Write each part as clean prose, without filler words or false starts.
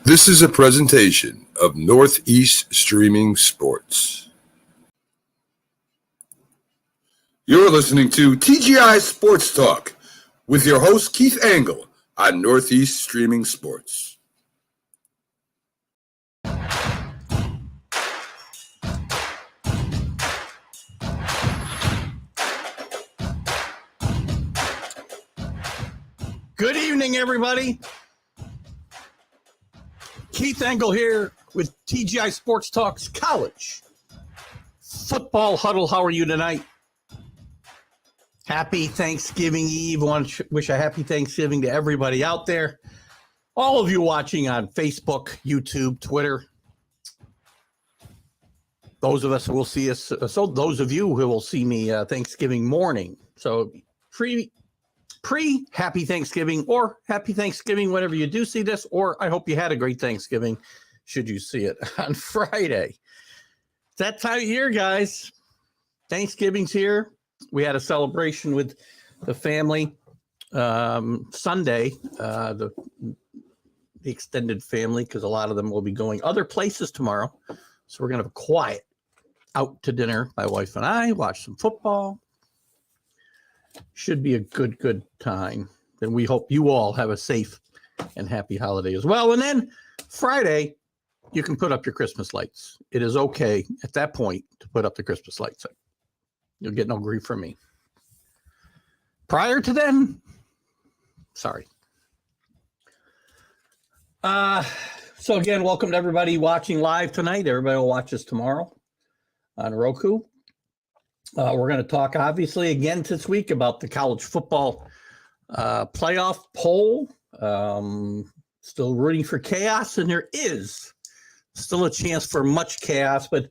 This is a presentation of Northeast Streaming Sports. You're listening to TGI Sports Talk with your host Keith Angle on Northeast Streaming Sports. Good evening, everybody. Keith Angle here with TGI Sports Talk's College Football Huddle. How are you tonight? Happy Thanksgiving Eve. I want to wish a happy Thanksgiving to everybody out there. All of you watching on Facebook, YouTube, Twitter. Those of us who will see us, so those of you who will see me Thanksgiving morning. So pre-Happy Thanksgiving or Happy Thanksgiving whenever you do see this, or I hope you had a great Thanksgiving should you see it on Friday. It's that time of year, guys. Thanksgiving's here. We had a celebration with the family Sunday, the extended family, because a lot of them will be going other places tomorrow. So we're going to have a quiet out to dinner, my wife and I, watch some football. Should be a good time. And we hope you all have a safe and happy holiday as well. And then Friday, you can put up your Christmas lights. It is okay at that point to put up the Christmas lights. You'll get no grief from me. Prior to then, sorry. So again, welcome to everybody watching live tonight. Everybody will watch us tomorrow on Roku. We're going to talk, obviously, again this week about the college football playoff poll. Still rooting for chaos, and there is still a chance for much chaos, but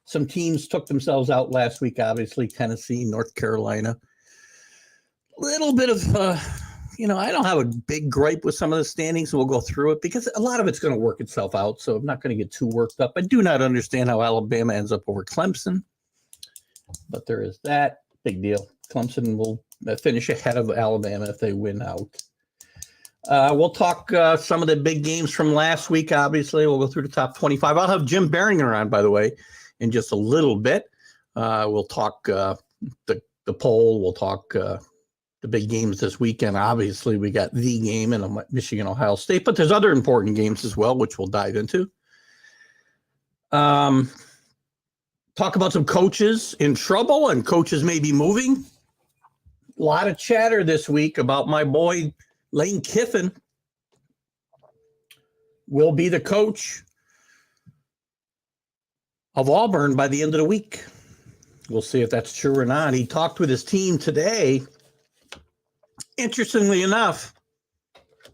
some teams took themselves out last week, obviously, Tennessee, North Carolina. A little bit of, I don't have a big gripe with some of the standings, so we'll go through it because a lot of it's going to work itself out, so I'm not going to get too worked up. I do not understand how Alabama ends up over Clemson. But there is that. Big deal. Clemson will finish ahead of Alabama if they win out. We'll talk some of the big games from last week, obviously. We'll go through the top 25. I'll have Jim Biringer on, by the way, in just a little bit. We'll talk the poll. We'll talk the big games this weekend. Obviously, we got the game in Michigan, Ohio State. But there's other important games as well, which we'll dive into. Talk about some coaches in trouble and coaches maybe moving. A lot of chatter this week about my boy Lane Kiffin will be the coach of Auburn by the end of the week. We'll see if that's true or not. He talked with his team today. Interestingly enough,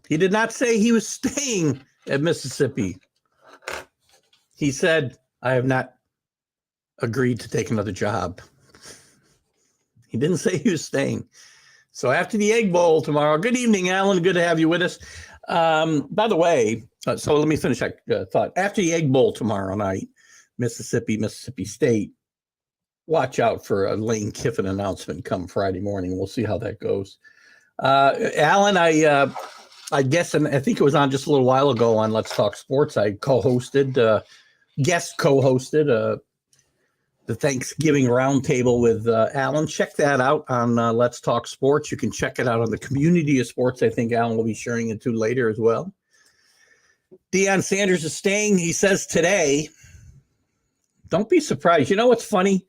he did not say he was staying at Mississippi. He said, I have not agreed to take another job. He didn't say he was staying. So after the Egg Bowl tomorrow, good evening, Alan. Good to have you with us. By the way, so let me finish that thought. After the Egg Bowl tomorrow night, Mississippi State, watch out for a Lane Kiffin announcement come Friday morning. We'll see how that goes. Alan, I guess, and I think it was on just a little while ago on Let's Talk Sports. I guest co-hosted the Thanksgiving Roundtable with Alan. Check that out on Let's Talk Sports. You can check it out on the Community of Sports. I think Alan will be sharing it too later as well. Deion Sanders is staying, he says today. Don't be surprised. You know what's funny?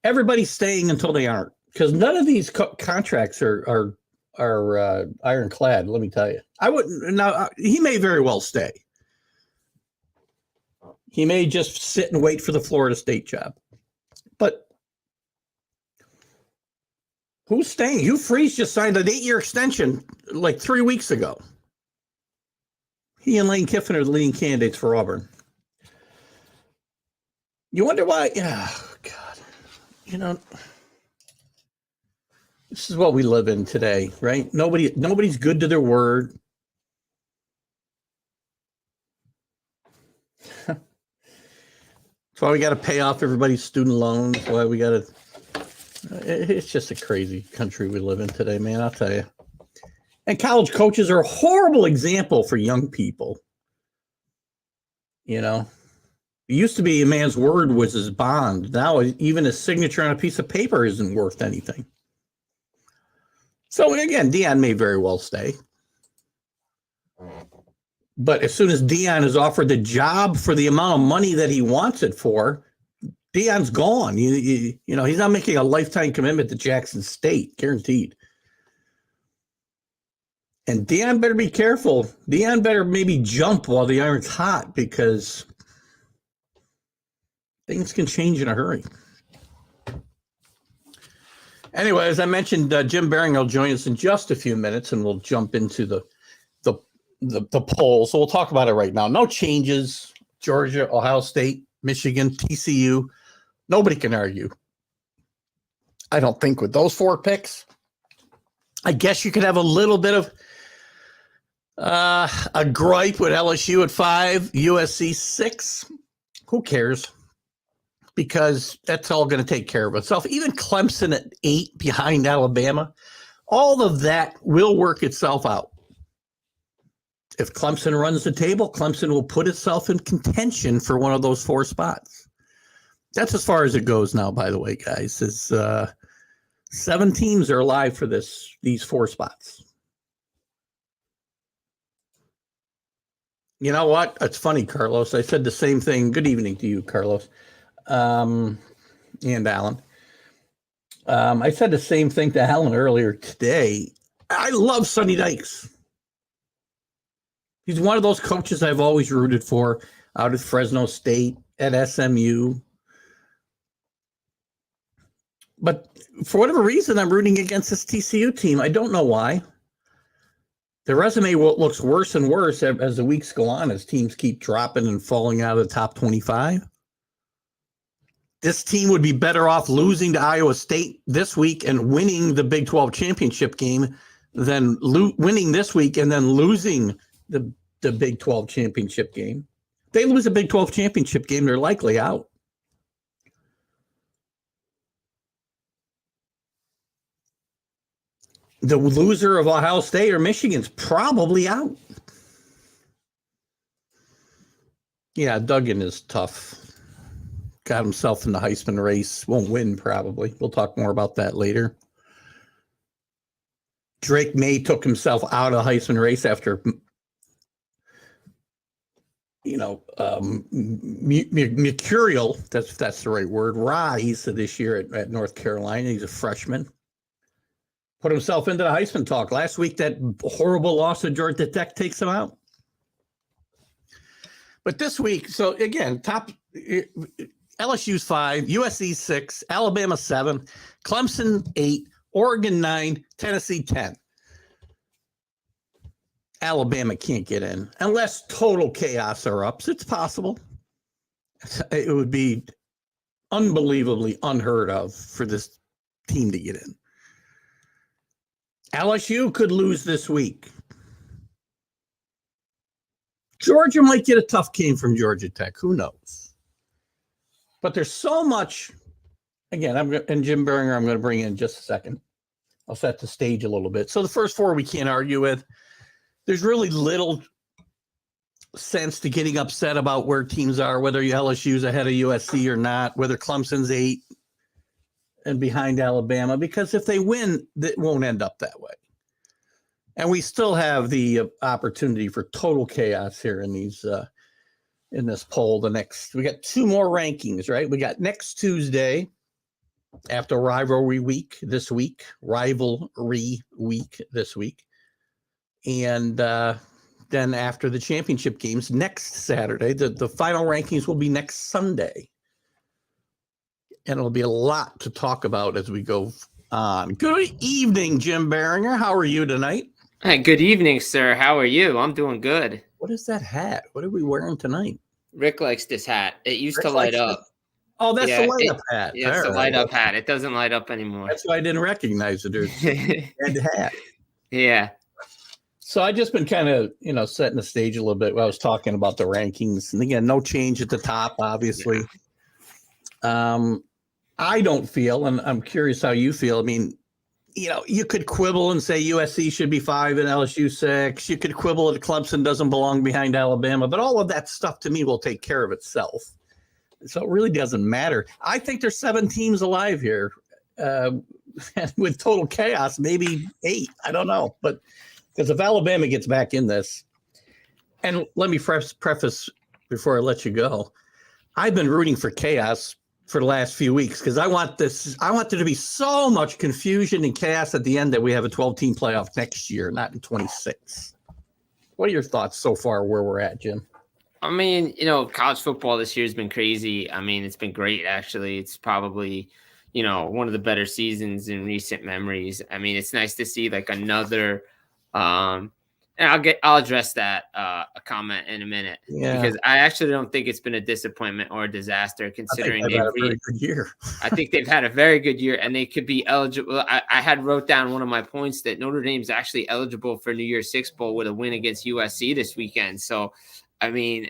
Everybody's staying until they aren't, because none of these contracts are ironclad. Let me tell you, I wouldn't. Now he may very well stay. He may just sit and wait for the Florida State job. But who's staying? Hugh Freeze just signed an 8-year extension like 3 weeks ago. He and Lane Kiffin are the leading candidates for Auburn. You wonder why? Oh, God. This is what we live in today, right? Nobody's good to their word. That's why we got to pay off everybody's student loans. That's why we got to. It's just a crazy country we live in today, man. I'll tell you. And college coaches are a horrible example for young people. You know, it used to be a man's word was his bond. Now even his signature on a piece of paper isn't worth anything. So again, Deion may very well stay. But as soon as Deion is offered the job for the amount of money that he wants it for, Deion's gone. You know, he's not making a lifetime commitment to Jackson State, guaranteed. And Deion better be careful. Deion better maybe jump while the iron's hot, because things can change in a hurry. Anyway, as I mentioned, Jim Biringer will join us in just a few minutes, and we'll jump into the poll. So we'll talk about it right now. No changes. Georgia, Ohio State, Michigan, TCU. Nobody can argue, I don't think, with those 4 picks. I guess you could have a little bit of a gripe with LSU at 5, USC 6. Who cares? Because that's all going to take care of itself. Even Clemson at 8 behind Alabama, all of that will work itself out. If Clemson runs the table, Clemson will put itself in contention for one of those 4 spots. That's as far as it goes now, by the way, guys. Is 7 teams are alive for these 4 spots. You know what? It's funny, Carlos. I said the same thing. Good evening to you, Carlos, and Alan. I said the same thing to Alan earlier today. I love Sonny Dykes. He's one of those coaches I've always rooted for out at Fresno State, at SMU. But for whatever reason, I'm rooting against this TCU team. I don't know why. The resume looks worse and worse as the weeks go on, as teams keep dropping and falling out of the top 25. This team would be better off losing to Iowa State this week and winning the Big 12 championship game than winning this week and then losing the Big 12 championship game. If they lose a Big 12 championship game, they're likely out. The loser of Ohio State or Michigan's probably out. Yeah, Duggan is tough. Got himself in the Heisman race. Won't win, probably. We'll talk more about that later. Drake May took himself out of the Heisman race after, mercurial, that's the right word, rise this year at North Carolina. He's a freshman. Put himself into the Heisman talk. Last week, that horrible loss of Georgia Tech takes him out. But this week, so again, LSU's 5, USC 6, Alabama 7, Clemson 8, Oregon 9, Tennessee 10. Alabama can't get in unless total chaos erupts. It's possible. It would be unbelievably unheard of for this team to get in. LSU could lose this week. Georgia might get a tough game from Georgia Tech. Who knows? But there's so much. Again, and Jim Biringer, I'm going to bring in just a second. I'll set the stage a little bit. So the first 4 we can't argue with. There's really little sense to getting upset about where teams are, whether LSU's ahead of USC or not, whether Clemson's 8 and behind Alabama, because if they win, it won't end up that way. And we still have the opportunity for total chaos here in this poll. We got 2 more rankings, right? We got next Tuesday after rivalry week this week, and then after the championship games next Saturday. The final rankings will be next Sunday. And it'll be a lot to talk about as we go on. Good evening, Jim Biringer. How are you tonight? Hi, good evening, sir. How are you? I'm doing good. What is that hat? What are we wearing tonight? Rick likes this hat. It used to light up. Oh, that's the light up hat. Yeah, it's the light up hat. It doesn't light up anymore. That's why I didn't recognize it. There's a red hat. Yeah. So I just been kind of, setting the stage a little bit. I was talking about the rankings. And again, no change at the top, obviously. Yeah. I don't feel, and I'm curious how you feel. I mean, you could quibble and say USC should be 5 and LSU 6. You could quibble that Clemson doesn't belong behind Alabama, but all of that stuff to me will take care of itself. So it really doesn't matter. I think there's 7 teams alive here with total chaos, maybe 8. I don't know. But because if Alabama gets back in this, and let me preface before I let you go, I've been rooting for chaos for the last few weeks because I want there to be so much confusion and chaos at the end that we have a 12-team playoff next year, not in 26. What are your thoughts so far where we're at, Jim? I mean, college football this year has been crazy. I mean, it's been great, actually. It's probably, one of the better seasons in recent memories. I mean, it's nice to see like another and I'll address that a comment in a minute because I actually don't think it's been a disappointment or a disaster considering they've had a very good year. I think they've had a very good year and they could be eligible. I had wrote down one of my points that Notre Dame's actually eligible for New Year's Six Bowl with a win against USC this weekend. So, I mean,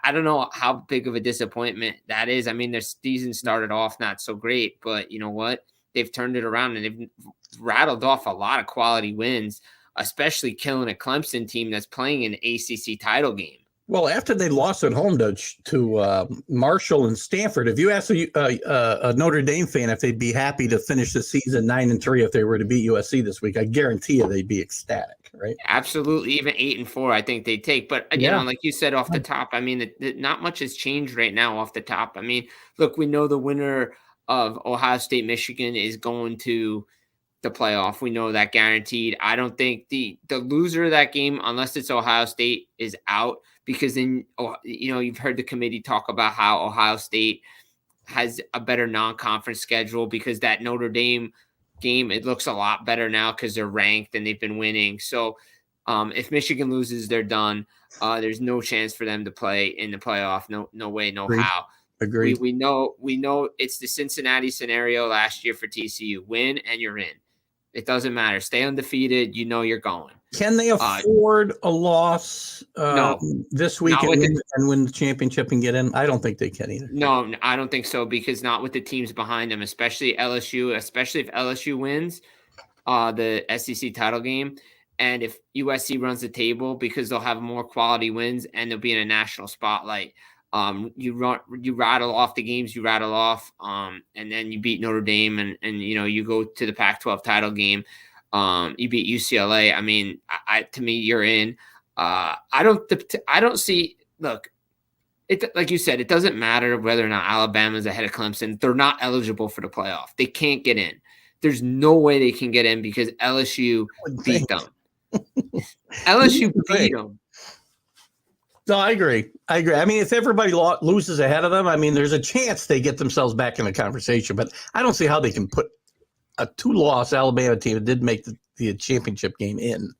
I don't know how big of a disappointment that is. I mean, their season started off not so great, but you know what? They've turned it around and they've rattled off a lot of quality wins, especially killing a Clemson team that's playing an ACC title game. Well, after they lost at home to Marshall and Stanford, if you ask a Notre Dame fan if they'd be happy to finish the season 9-3 if they were to beat USC this week, I guarantee you they'd be ecstatic, right? Absolutely. Even 8-4, I think they'd take. But again, like you said off the top, I mean, not much has changed right now off the top. I mean, look, we know the winner of Ohio State, Michigan is going to the playoff. We know that guaranteed. I don't think the loser of that game, unless it's Ohio State, is out because then, you've heard the committee talk about how Ohio State has a better non-conference schedule because that Notre Dame game, it looks a lot better now because they're ranked and they've been winning. So if Michigan loses, they're done. There's no chance for them to play in the playoff. No way, no how. Agreed. We know it's the Cincinnati scenario last year for TCU. Win and you're in. It doesn't matter. Stay undefeated. You're going. Can they afford a loss this week and win the championship and get in? I don't think they can either. No, I don't think so because not with the teams behind them, especially LSU, especially if LSU wins the SEC title game. And if USC runs the table because they'll have more quality wins and they'll be in a national spotlight. You rattle off the games you rattle off, and then you beat Notre Dame, and you go to the Pac-12 title game. You beat UCLA. I mean, to me, you're in. I don't see. Look, it like you said, it doesn't matter whether or not Alabama's ahead of Clemson. They're not eligible for the playoff. They can't get in. There's no way they can get in because LSU beat them. LSU beat them. No, I agree. I mean, if everybody loses ahead of them, I mean, there's a chance they get themselves back in the conversation. But I don't see how they can put a 2-loss Alabama team that did make the championship game in.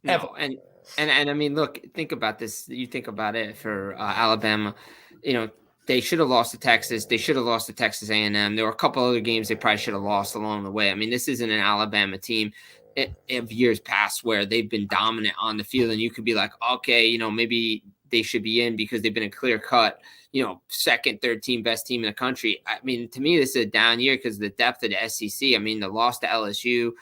No, and I mean, look, think about this. You think about it for Alabama. They should have lost to Texas. They should have lost to Texas A&M. There were a couple other games they probably should have lost along the way. I mean, this isn't an Alabama team of years past where they've been dominant on the field, and you could be like, okay, maybe they should be in because they've been a clear cut, second, third team, best team in the country. I mean, to me, this is a down year because of the depth of the SEC. I mean, the loss to LSU,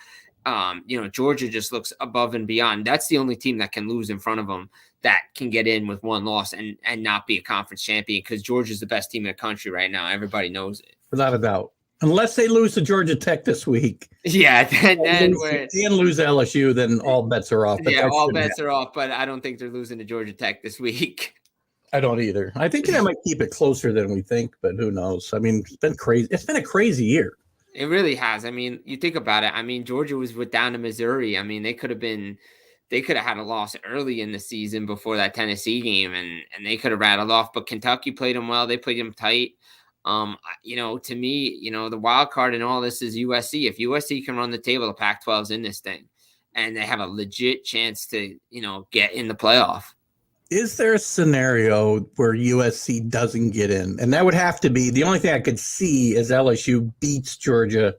Georgia just looks above and beyond. That's the only team that can lose in front of them that can get in with one loss and not be a conference champion because Georgia's the best team in the country right now. Everybody knows it. Without a doubt. Unless they lose to Georgia Tech this week. Yeah, then lose LSU, then all bets are off. But all bets are off, but I don't think they're losing to Georgia Tech this week. I don't either. I think they might keep it closer than we think, but who knows? I mean, it's been crazy. It's been a crazy year. It really has. I mean, you think about it. I mean, Georgia was down to Missouri. I mean, they could have had a loss early in the season before that Tennessee game, and they could have rattled off. But Kentucky played them well. They played them tight. To me, the wild card in all this is USC. If USC can run the table, the Pac-12's in this thing, and they have a legit chance to, get in the playoff. Is there a scenario where USC doesn't get in? And that would have to be the only thing I could see is LSU beats Georgia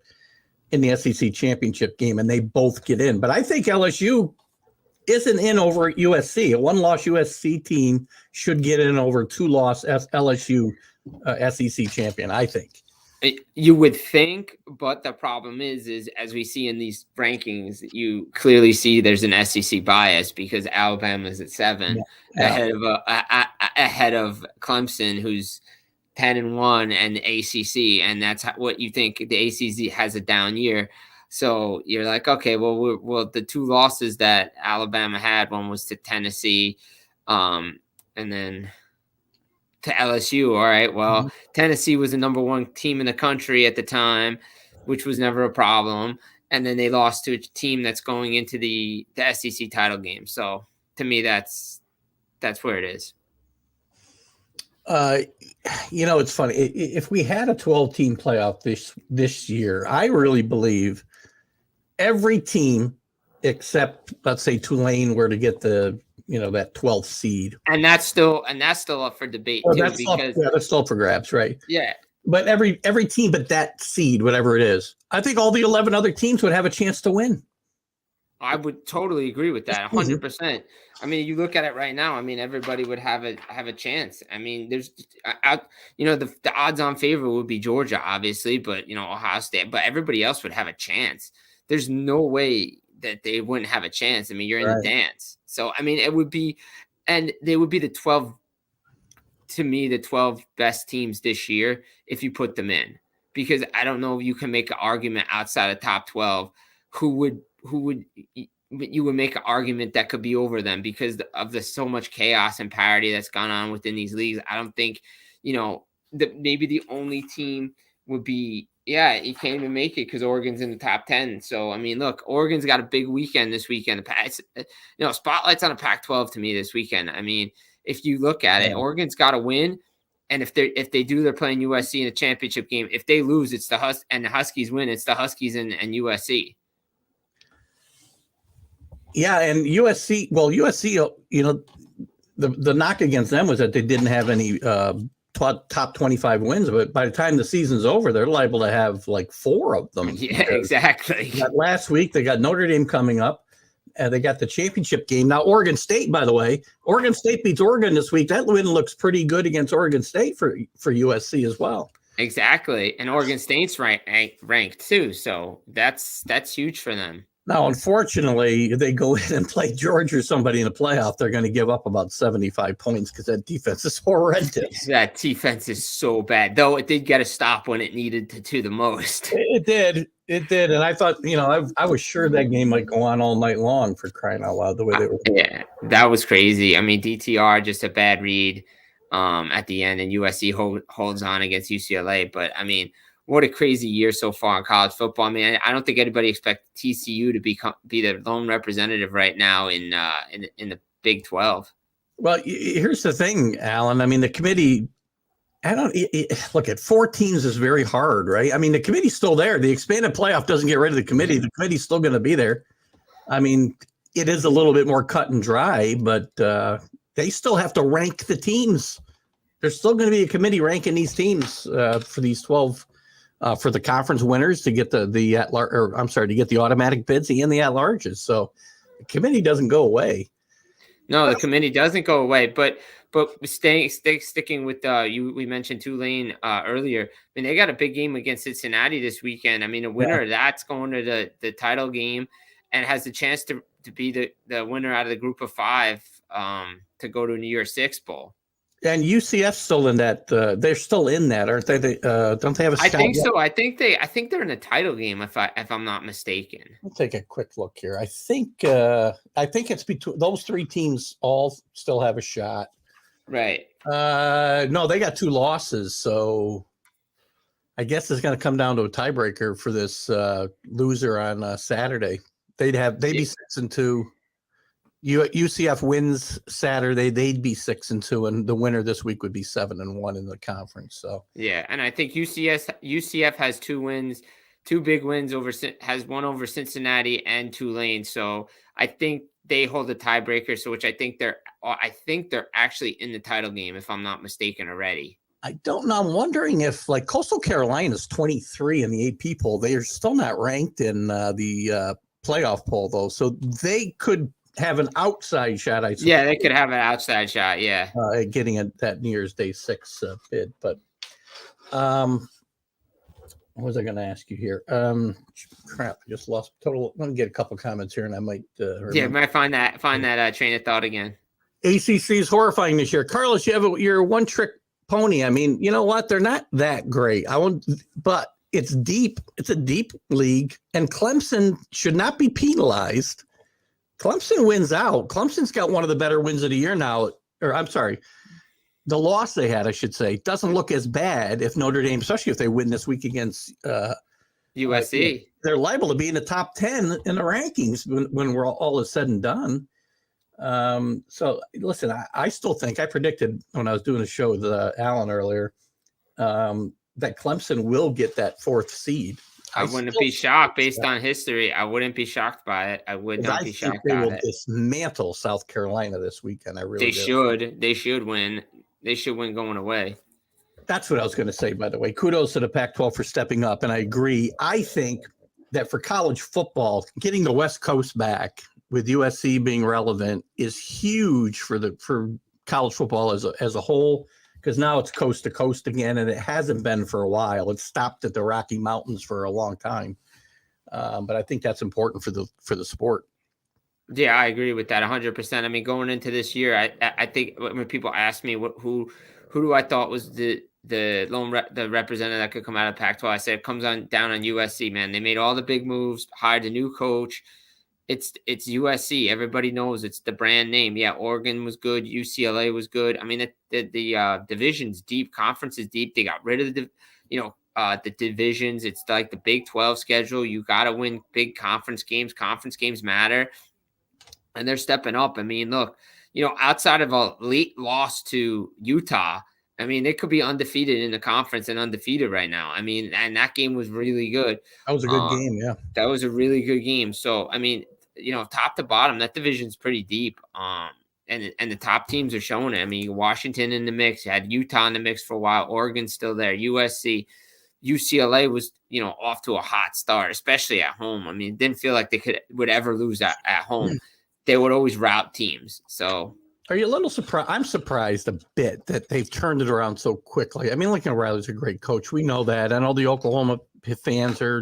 in the SEC championship game, and they both get in. But I think LSU isn't in over USC. A 1-loss USC team should get in over 2-loss LSU SEC champion, I think. You would think, but the problem is as we see in these rankings, you clearly see there's an SEC bias because Alabama's at 7 Yeah. ahead of Clemson, who's 10-1, and ACC, and that's what you think. The ACC has a down year, so you're like, okay, well, the 2 losses that Alabama had, one was to Tennessee, and then to LSU. All right. Well, Tennessee was the number 1 team in the country at the time, which was never a problem. And then they lost to a team that's going into the SEC title game. So to me, that's where it is. It's funny. If we had a 12-team playoff this year, I really believe every team except, let's say, Tulane were to get the that 12th seed, and that's still up for debate too. That's still up for grabs, right? Yeah. But every team but that seed, whatever it is, I think all the 11 other teams would have a chance to win. I would totally agree with that, 100%. I mean, you look at it right now. I mean, everybody would have a chance. I mean, there's, the odds-on favorite would be Georgia, obviously, but Ohio State. But everybody else would have a chance. There's no way that they wouldn't have a chance. I mean, you're in the dance. So, I mean, it would be, and they would be the 12 best teams this year if you put them in, because I don't know if you can make an argument outside of top 12 who would you would make an argument that could be over them because of the so much chaos and parity that's gone on within these leagues. I don't think, maybe the only team would be, you can't even make it because Oregon's in the top 10. So, I mean, look, Oregon's got a big weekend this weekend. Spotlight's on a Pac-12 to me this weekend. I mean, if you look at it, Oregon's got to win. And if they do, they're playing USC in a championship game. If they lose, it's the Huskies win. It's the Huskies and USC. Yeah, and USC, the knock against them was that they didn't have any top 25 wins, but by the time the season's over, they're liable to have like 4 of them. Yeah, exactly. Last week, they got Notre Dame coming up, and they got the championship game. Now, Oregon State, by the way, Oregon State beats Oregon this week. That win looks pretty good against Oregon State for USC as well. Exactly, and Oregon State's ranked too, so that's huge for them. Now, unfortunately, if they go in and play Georgia or somebody in the playoff, they're going to give up about 75 points because that defense is horrendous. That defense is so bad, though it did get a stop when it needed to the most. It did. And I thought, I was sure that game might go on all night long, for crying out loud, the way they were. Yeah, that was crazy. I mean, DTR, just a bad read at the end, and USC holds on against UCLA. But, I mean, what a crazy year so far in college football. I mean, I don't think anybody expected TCU to be the lone representative right now in the Big 12. Well, here's the thing, Alan. I mean, the committee, look at 4 teams is very hard, right? I mean, the committee's still there. The expanded playoff doesn't get rid of the committee. The committee's still going to be there. I mean, it is a little bit more cut and dry, but they still have to rank the teams. There's still going to be a committee ranking these teams for these 12. For the conference winners to get to get the automatic bids and the at-larges. So the committee doesn't go away. No, the committee doesn't go away. But sticking with we mentioned Tulane earlier. I mean, they got a big game against Cincinnati this weekend. I mean, a winner of that's going to the title game and has the chance to be the winner out of the group of 5 to go to a New Year's Six bowl. And UCF's still in that. They're still in that, aren't they? Don't they have a? I think so. I think they're in the title game. If I'm not mistaken. I'll take a quick look here. I think it's between those 3 teams. All still have a shot. Right. No, they got 2 losses, so I guess it's going to come down to a tiebreaker for this loser on Saturday. They'd be 6-2. UCF wins Saturday, they'd be 6-2, and the winner this week would be 7-1 in the conference. So and I think UCF has 2 wins, 2 big wins has one over Cincinnati and Tulane. So I think they hold the tiebreaker. So which I think they're actually in the title game, if I'm not mistaken already. I don't know. I'm wondering if like Coastal Carolina's 23 in the AP poll. They are still not ranked in the playoff poll though, so they could have an outside shot. I suppose. Yeah, they could have an outside shot. Yeah, getting that New Year's Day 6 bid. But What was I going to ask you here? Crap, I just lost total. Let me get a couple comments here, and I might. Might find that train of thought again. ACC is horrifying this year. Carlos, you're a one-trick pony. I mean, you know what? They're not that great. But it's deep. It's a deep league, and Clemson should not be penalized. Clemson wins out. Clemson's got one of the better wins of the year now. Or I'm sorry, the loss they had, I should say, doesn't look as bad if Notre Dame, especially if they win this week against USC. They're liable to be in the top 10 in the rankings when we're all is said and done. So listen, I still think I predicted when I was doing a show with Alan earlier that Clemson will get that 4th seed. I wouldn't be shocked based on history. I wouldn't be shocked by it. I would not be shocked by it. They will dismantle South Carolina this weekend. They should. They should win. They should win going away. That's what I was going to say, by the way. Kudos to the Pac-12 for stepping up, and I agree. I think that for college football, getting the West Coast back with USC being relevant is huge for college football as a whole, because now it's coast to coast again, and it hasn't been for a while. It stopped at the Rocky Mountains for a long time, but I think that's important for the sport. Yeah, I agree with that 100%. I mean, going into this year, I think when people ask me who do I thought was the representative that could come out of Pac-12, I said it comes down on USC. Man, they made all the big moves, hired a new coach. It's USC. Everybody knows it's the brand name. Yeah, Oregon was good. UCLA was good. I mean, the division's deep. Conference is deep. They got rid of the divisions. It's like the Big 12 schedule. You got to win big conference games. Conference games matter. And they're stepping up. I mean, look, outside of a late loss to Utah, I mean, they could be undefeated in the conference and undefeated right now. I mean, and that game was really good. That was a good game, yeah. That was a really good game. So, I mean, top to bottom, that division's pretty deep. And the top teams are showing it. I mean, Washington in the mix. You had Utah in the mix for a while. Oregon's still there. USC. UCLA was, off to a hot start, especially at home. I mean, it didn't feel like they would ever lose at home. They would always rout teams. So are you a little surprised? I'm surprised a bit that they've turned it around so quickly. I mean, Lincoln Riley's a great coach. We know that. I know the Oklahoma fans are,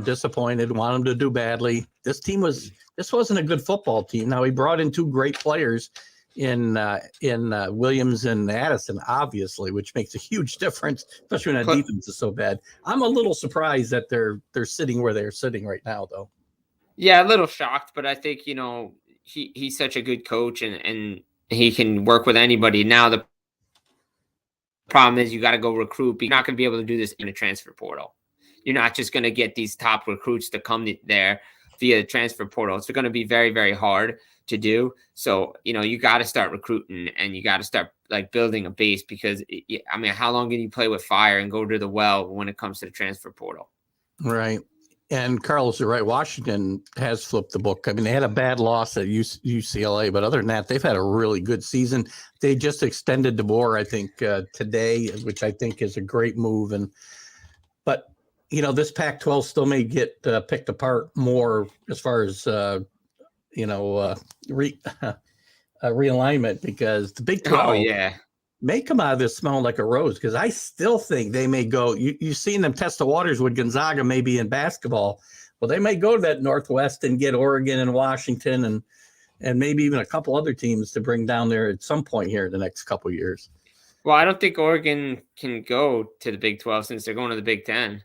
disappointed, want him to do badly. This wasn't a good football team. Now he brought in 2 great players in Williams and Addison, obviously, which makes a huge difference, especially when that defense is so bad. I'm a little surprised that they're sitting where they're sitting right now, though. Yeah, a little shocked, but I think, he's such a good coach and he can work with anybody. Now the problem is you got to go recruit. But you're not going to be able to do this in a transfer portal. You're not just going to get these top recruits to come there via the transfer portal. It's going to be very, very hard to do. So, you got to start recruiting and you got to start building a base because, I mean, how long can you play with fire and go to the well when it comes to the transfer portal? Right. And Carlos, you're right. Washington has flipped the book. I mean, they had a bad loss at UCLA, but other than that, they've had a really good season. They just extended DeBoer, I think, today, which I think is a great move. But this Pac-12 still may get picked apart more as far as realignment because the Big 12 may come out of this smelling like a rose because I still think they may go. You've seen them test the waters with Gonzaga maybe in basketball. Well, they may go to that Northwest and get Oregon and Washington and maybe even a couple other teams to bring down there at some point here in the next couple of years. Well, I don't think Oregon can go to the Big 12 since they're going to the Big 10.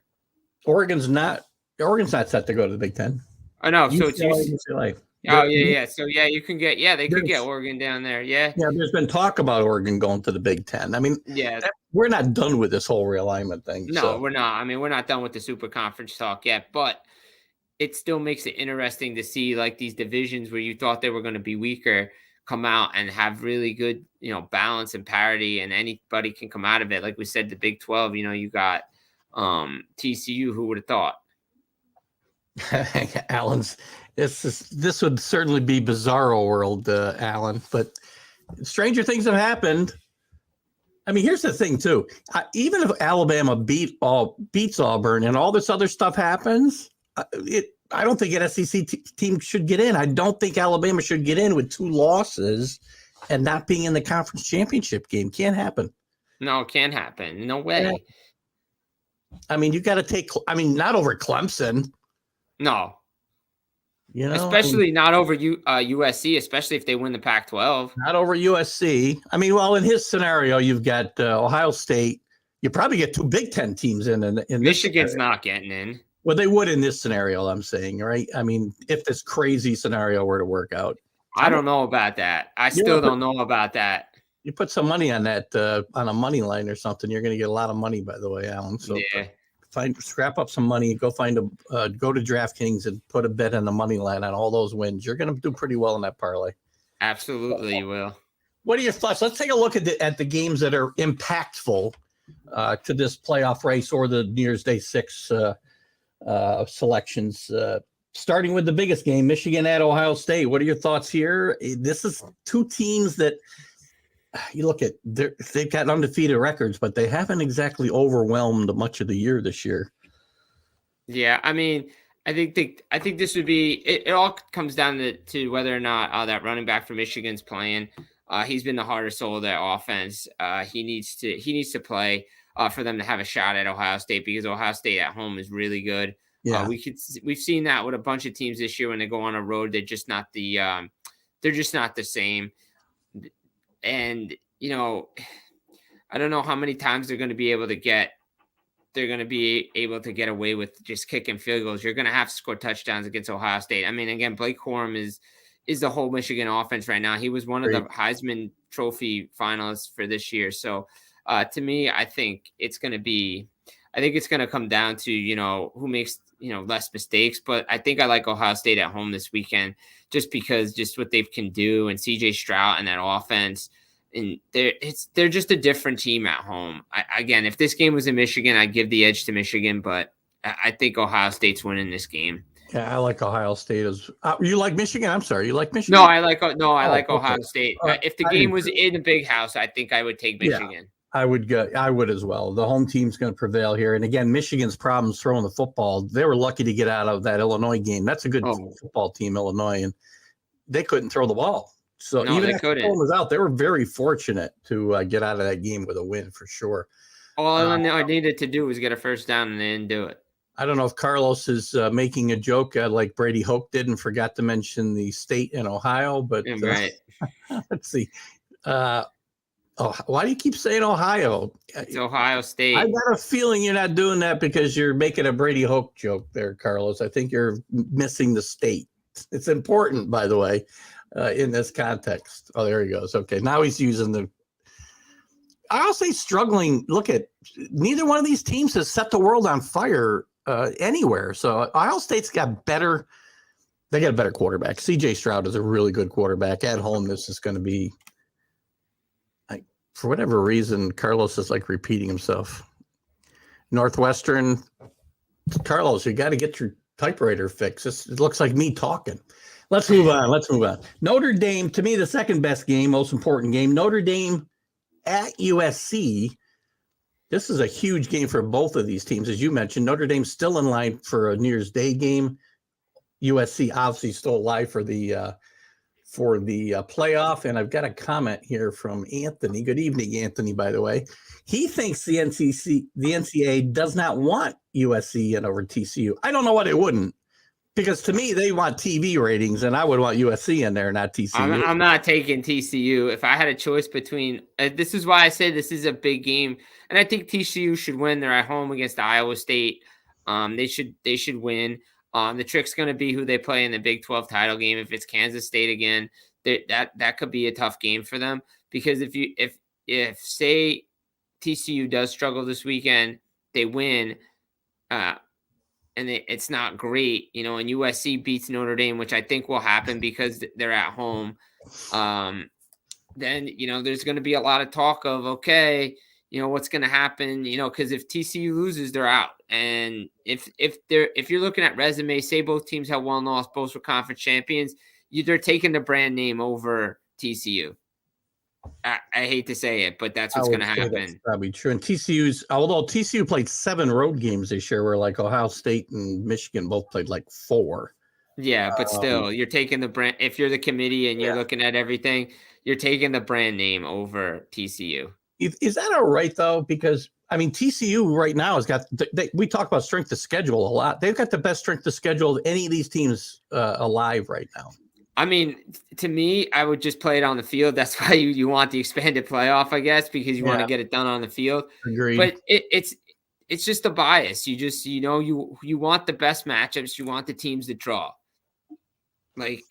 Oregon's not set to go to the Big 10. I know. So it's UCLA. Oh, yeah. So, you can get – they could get Oregon down there, yeah. Yeah, there's been talk about Oregon going to the Big 10. I mean, we're not done with this whole realignment thing. No, we're not. I mean, we're not done with the super conference talk yet, but it still makes it interesting to see, these divisions where you thought they were going to be weaker come out and have really good, balance and parity, and anybody can come out of it. Like we said, the Big 12, you got TCU, who would have thought? Alan's – This would certainly be bizarro world, Alan, but stranger things have happened. I mean, here's the thing, too. Even if Alabama beats Auburn and all this other stuff happens, I don't think an SEC team should get in. I don't think Alabama should get in with 2 losses and not being in the conference championship game. Can't happen. No, it can't happen. No way. I mean, you got to take. I mean, not over Clemson. No, You know, especially not over USC, especially if they win the Pac-12. not over USC. I mean, well, in his scenario, you've got Ohio State. You probably get 2 Big Ten teams in this. Michigan's scenario. not getting in. Well, they would in this scenario. I'm saying, right? I mean, if this crazy scenario were to work out, I don't know about that. I still don't know about that. You put some money on that on a money line or something. You're going to get a lot of money, by the way, Alan. So yeah. Scrap up some money, go to DraftKings and put a bet on the money line on all those wins. You're going to do pretty well in that parlay. Absolutely, you will. What are your thoughts? Let's take a look at the games that are impactful to this playoff race or the New Year's Day 6 selections. Starting with the biggest game, Michigan at Ohio State. What are your thoughts here? This is 2 teams that you look at. They've got undefeated records, but they haven't exactly overwhelmed much of the year this year. Yeah, I mean, I think this would be. It all comes down to whether or not that running back for Michigan's playing. He's been the hardest soul of that offense. He needs to play for them to have a shot at Ohio State, because Ohio State at home is really good. Yeah, we've seen that with a bunch of teams this year when they go on a road. They're just not the same. And I don't know how many times they're going to be able to get away with just kicking field goals. You're going to have to score touchdowns against Ohio State. I mean, again, Blake Corum is the whole Michigan offense right now. He was one of the Heisman Trophy finalists for this year. So to me, I think it's going to come down to, who makes, less mistakes. But I think I like Ohio State at home this weekend, just because just what they can do, and CJ Stroud and that offense. And they're just a different team at home. Again, if this game was in Michigan, I'd give the edge to Michigan, but I think Ohio State's winning this game. Yeah, I like Ohio State as. You like Michigan? I'm sorry, you like Michigan? No, I like Ohio State. If the game was in the Big House, I think I would take Michigan. Yeah, I would as well. The home team's going to prevail here. And again, Michigan's problems throwing the football. They were lucky to get out of that Illinois game. That's a good football team, Illinois, and they couldn't throw the ball. So even after Poll was out, they were very fortunate to get out of that game with a win for sure. All I needed to do was get a first down, and they didn't do it. I don't know if Carlos is making a joke like Brady Hoke did and forgot to mention the state in Ohio, but right. Let's see. Why do you keep saying Ohio? It's Ohio State. I got a feeling you're not doing that because you're making a Brady Hoke joke there, Carlos. I think you're missing the state. It's important, by the way. In this context. Oh, there he goes. Okay, now he's using the. I'll say struggling. Look at neither one of these teams has set the world on fire anywhere. So Ohio State's got better. They got a better quarterback. CJ Stroud is a really good quarterback. At home, this is going to be. For whatever reason, Carlos is like repeating himself. Northwestern, Carlos, you got to get your typewriter fixed. It looks like me talking. Let's move on. Notre Dame, to me, the second best game, most important game. Notre Dame at USC. This is a huge game for both of these teams. As you mentioned, Notre Dame's still in line for a New Year's Day game. USC obviously still alive for the playoff. And I've got a comment here from Anthony. Good evening, Anthony, by the way. He thinks the NCAA does not want USC in over TCU. I don't know why they wouldn't. Because to me, they want TV ratings, and I would want USC in there, not TCU. I'm not taking TCU. If I had a choice between this is why I say this is a big game, and I think TCU should win. They're at home against Iowa State. They should win. The trick's going to be who they play in the Big 12 title game. If it's Kansas State again, that could be a tough game for them. Because if say TCU does struggle this weekend, they win. And it's not great, and USC beats Notre Dame, which I think will happen because they're at home. Then, there's going to be a lot of talk of, okay, what's going to happen, because if TCU loses, they're out. And if you're looking at resume, say both teams have one loss, both were conference champions, they're taking the brand name over TCU. I hate to say it, but that's what's going to happen. That's probably true. And although TCU played 7 road games this year, where like Ohio State and Michigan both played like 4. Yeah, but still, you're taking the brand. If you're the committee and you're looking at everything, you're taking the brand name over TCU. Is that all right though? Because I mean, TCU right now has got. We talk about strength of schedule a lot. They've got the best strength of schedule of any of these teams alive right now. I mean, to me, I would just play it on the field. That's why you want the expanded playoff, I guess, because you want to get it done on the field. Agreed. But it's just a bias. You want the best matchups. You want the teams to draw. Like,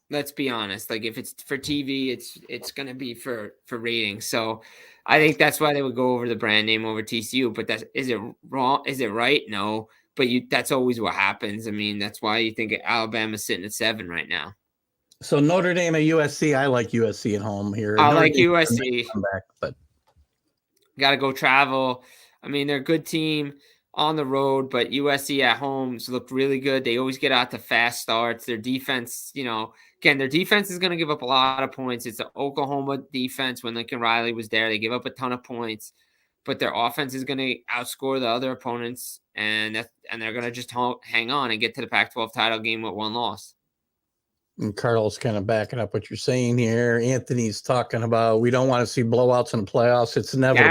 let's be honest. Like, if it's for TV, it's going to be for ratings. So I think that's why they would go over the brand name over TCU. But is it wrong? Is it right? No. But that's always what happens. I mean, that's why you think Alabama's sitting at 7 right now. So Notre Dame at USC. I like USC at home here. I Notre like Dame USC. come back, but got to go travel. I mean, they're a good team on the road, but USC at home look really good. They always get out to fast starts. Their defense, again, their defense is going to give up a lot of points. It's an Oklahoma defense. When Lincoln Riley was there, they give up a ton of points, but their offense is going to outscore the other opponents, and they're going to just hang on and get to the Pac-12 title game with one loss. And Carl's kind of backing up what you're saying here. Anthony's talking about we don't want to see blowouts in the playoffs. It's inevitable.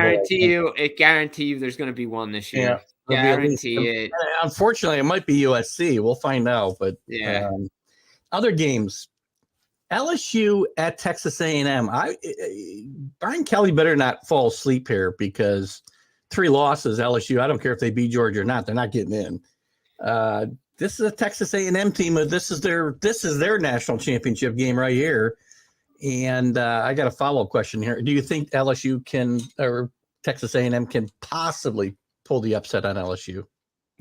Guarantee you there's going to be one this year. Yeah, guarantee it. Unfortunately, it might be USC. We'll find out. But other games, LSU at Texas A&M. Brian Kelly better not fall asleep here because 3 losses, LSU. I don't care if they beat Georgia or not. They're not getting in. This is a Texas A&M team. This is their national championship game right here. And I got a follow-up question here. Do you think LSU or Texas A&M can possibly pull the upset on LSU?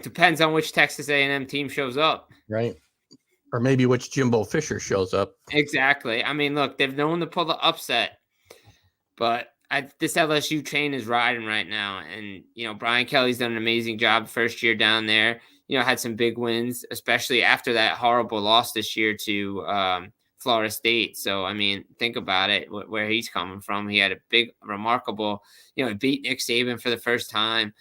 Depends on which Texas A&M team shows up. Right. Or maybe which Jimbo Fisher shows up. Exactly. I mean, look, they've known to pull the upset, but this LSU train is riding right now. And, Brian Kelly's done an amazing job first year down there. Had some big wins, especially after that horrible loss this year to Florida State. So, I mean, think about it, where he's coming from. He had a big, remarkable, beat Nick Saban for the first time.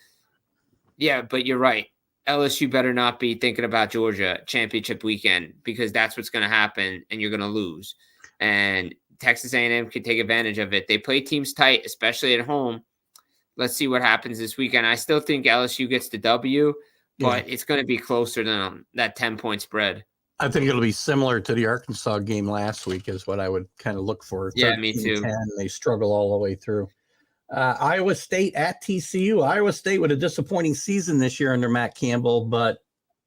Yeah, but you're right. LSU better not be thinking about Georgia championship weekend because that's what's going to happen and you're going to lose. And Texas A&M can take advantage of it. They play teams tight, especially at home. Let's see what happens this weekend. I still think LSU gets the W. But it's going to be closer than that 10-point spread. I think it'll be similar to the Arkansas game last week is what I would kind of look for. Yeah, me too. They struggle all the way through. Iowa State at TCU. Iowa State with a disappointing season this year under Matt Campbell, but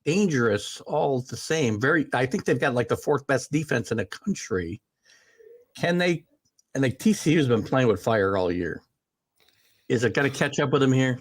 dangerous all the same. I think they've got like the 4th best defense in the country. Can they? And the TCU has been playing with fire all year. Is it going to catch up with them here?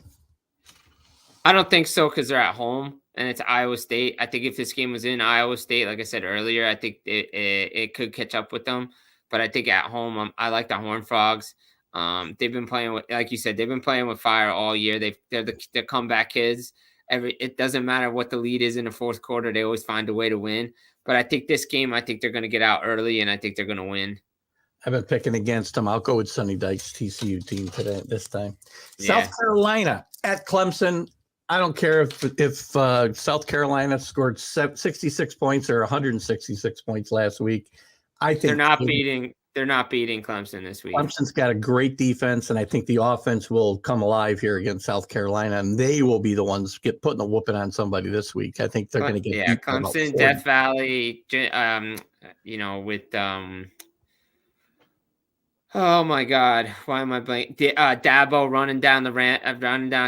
I don't think so because they're at home and it's Iowa State. I think if this game was in Iowa State, like I said earlier, I think it could catch up with them. But I think at home, I like the Horned Frogs. They've been playing with, like you said, they've been playing with fire all year. They're the comeback kids. It doesn't matter what the lead is in the 4th quarter. They always find a way to win. But I think this game, they're going to get out early and I think they're going to win. I've been picking against them. I'll go with Sonny Dykes' TCU team this time. Yeah. South Carolina at Clemson. I don't care if South Carolina scored 66 points or 166 points last week. I think they're not beating Clemson this week. Clemson's got a great defense, and I think the offense will come alive here against South Carolina, and they will be the ones putting a whooping on somebody this week. I think they're going to get Clemson, Death Valley, with oh my God, why am I blanking? Dabo running down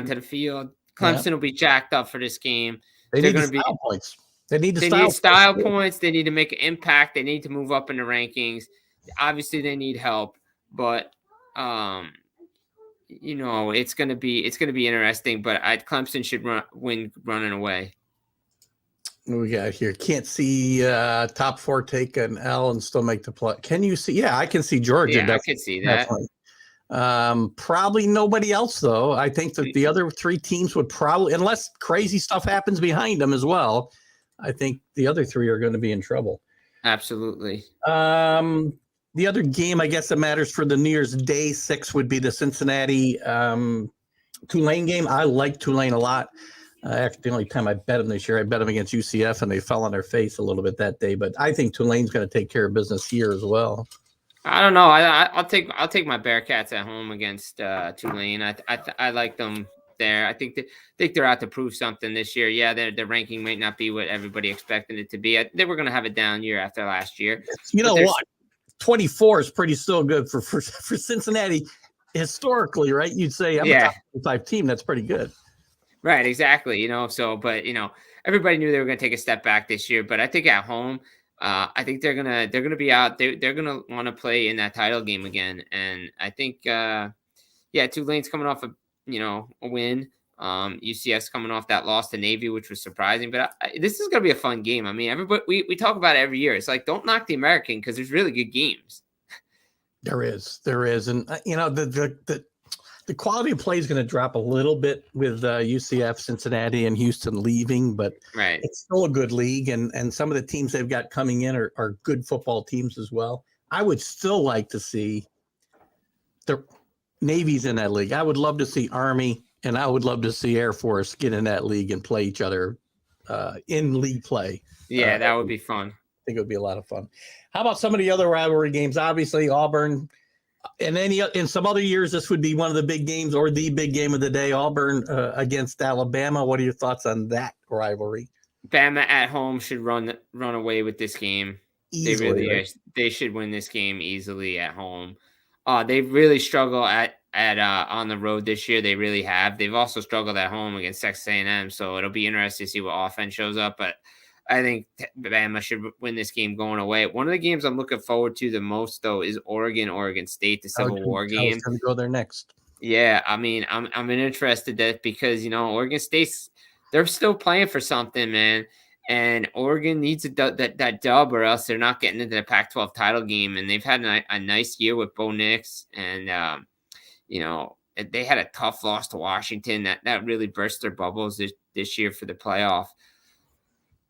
to the field. Clemson will be jacked up for this game. They're going to be points. They need style points. They need to make an impact. They need to move up in the rankings. Obviously, they need help, but it's going to be interesting. But Clemson should win running away. What we got here? Can't see top 4 take an L and still make the play. Can you see? Yeah, I can see Georgia. Yeah, I can see that. Probably nobody else, though. I think that the other 3 teams would probably, unless crazy stuff happens behind them as well, I think the other 3 are going to be in trouble. Absolutely. The other game, I guess, that matters for the New Year's Day 6 would be the Cincinnati Tulane game. I like Tulane a lot. Actually, the only time I bet them this year, I bet them against UCF, and they fell on their face a little bit that day. But I think Tulane's going to take care of business here as well. I don't know. I'll take my Bearcats at home against Tulane. I like them there. I think they're out to prove something this year. Yeah, their ranking might not be what everybody expected it to be. They were going to have a down year after last year. You know what? 24 is pretty still good for Cincinnati historically, right? You'd say I'm a top 5 team. That's pretty good. Right, exactly. But everybody knew they were going to take a step back this year. But I think at home, I think they're gonna be out. They're gonna want to play in that title game again. And I think, Tulane's coming off a win. UCF's coming off that loss to Navy, which was surprising. But this is gonna be a fun game. I mean, everybody we talk about it every year. It's like, don't knock the American because there's really good games. There is, and the quality of play is going to drop a little bit with UCF, Cincinnati, and Houston leaving, but it's still a good league, and some of the teams they've got coming in are good football teams as well. I would still like to see the Navy's in that league. I would love to see Army, and I would love to see Air Force get in that league and play each other in league play. Yeah, that would be fun. I think it would be a lot of fun. How about some of the other rivalry games? Obviously, Auburn. And in some other years, this would be one of the big games or the big game of the day, Auburn against Alabama. What are your thoughts on that rivalry? Bama at home should run away with this game. Easily, they should win this game easily at home. They really struggle at on the road this year. They really have. They've also struggled at home against Texas A&M. So it'll be interesting to see what offense shows up. But I think Bama should win this game going away. One of the games I'm looking forward to the most, though, is Oregon State, the Civil War game. I was going to go there next. Yeah, I mean, I'm interested that because Oregon State's they're still playing for something, man, and Oregon needs that dub, or else they're not getting into the Pac-12 title game. And they've had a nice year with Bo Nix, and they had a tough loss to Washington that really burst their bubbles this year for the playoff.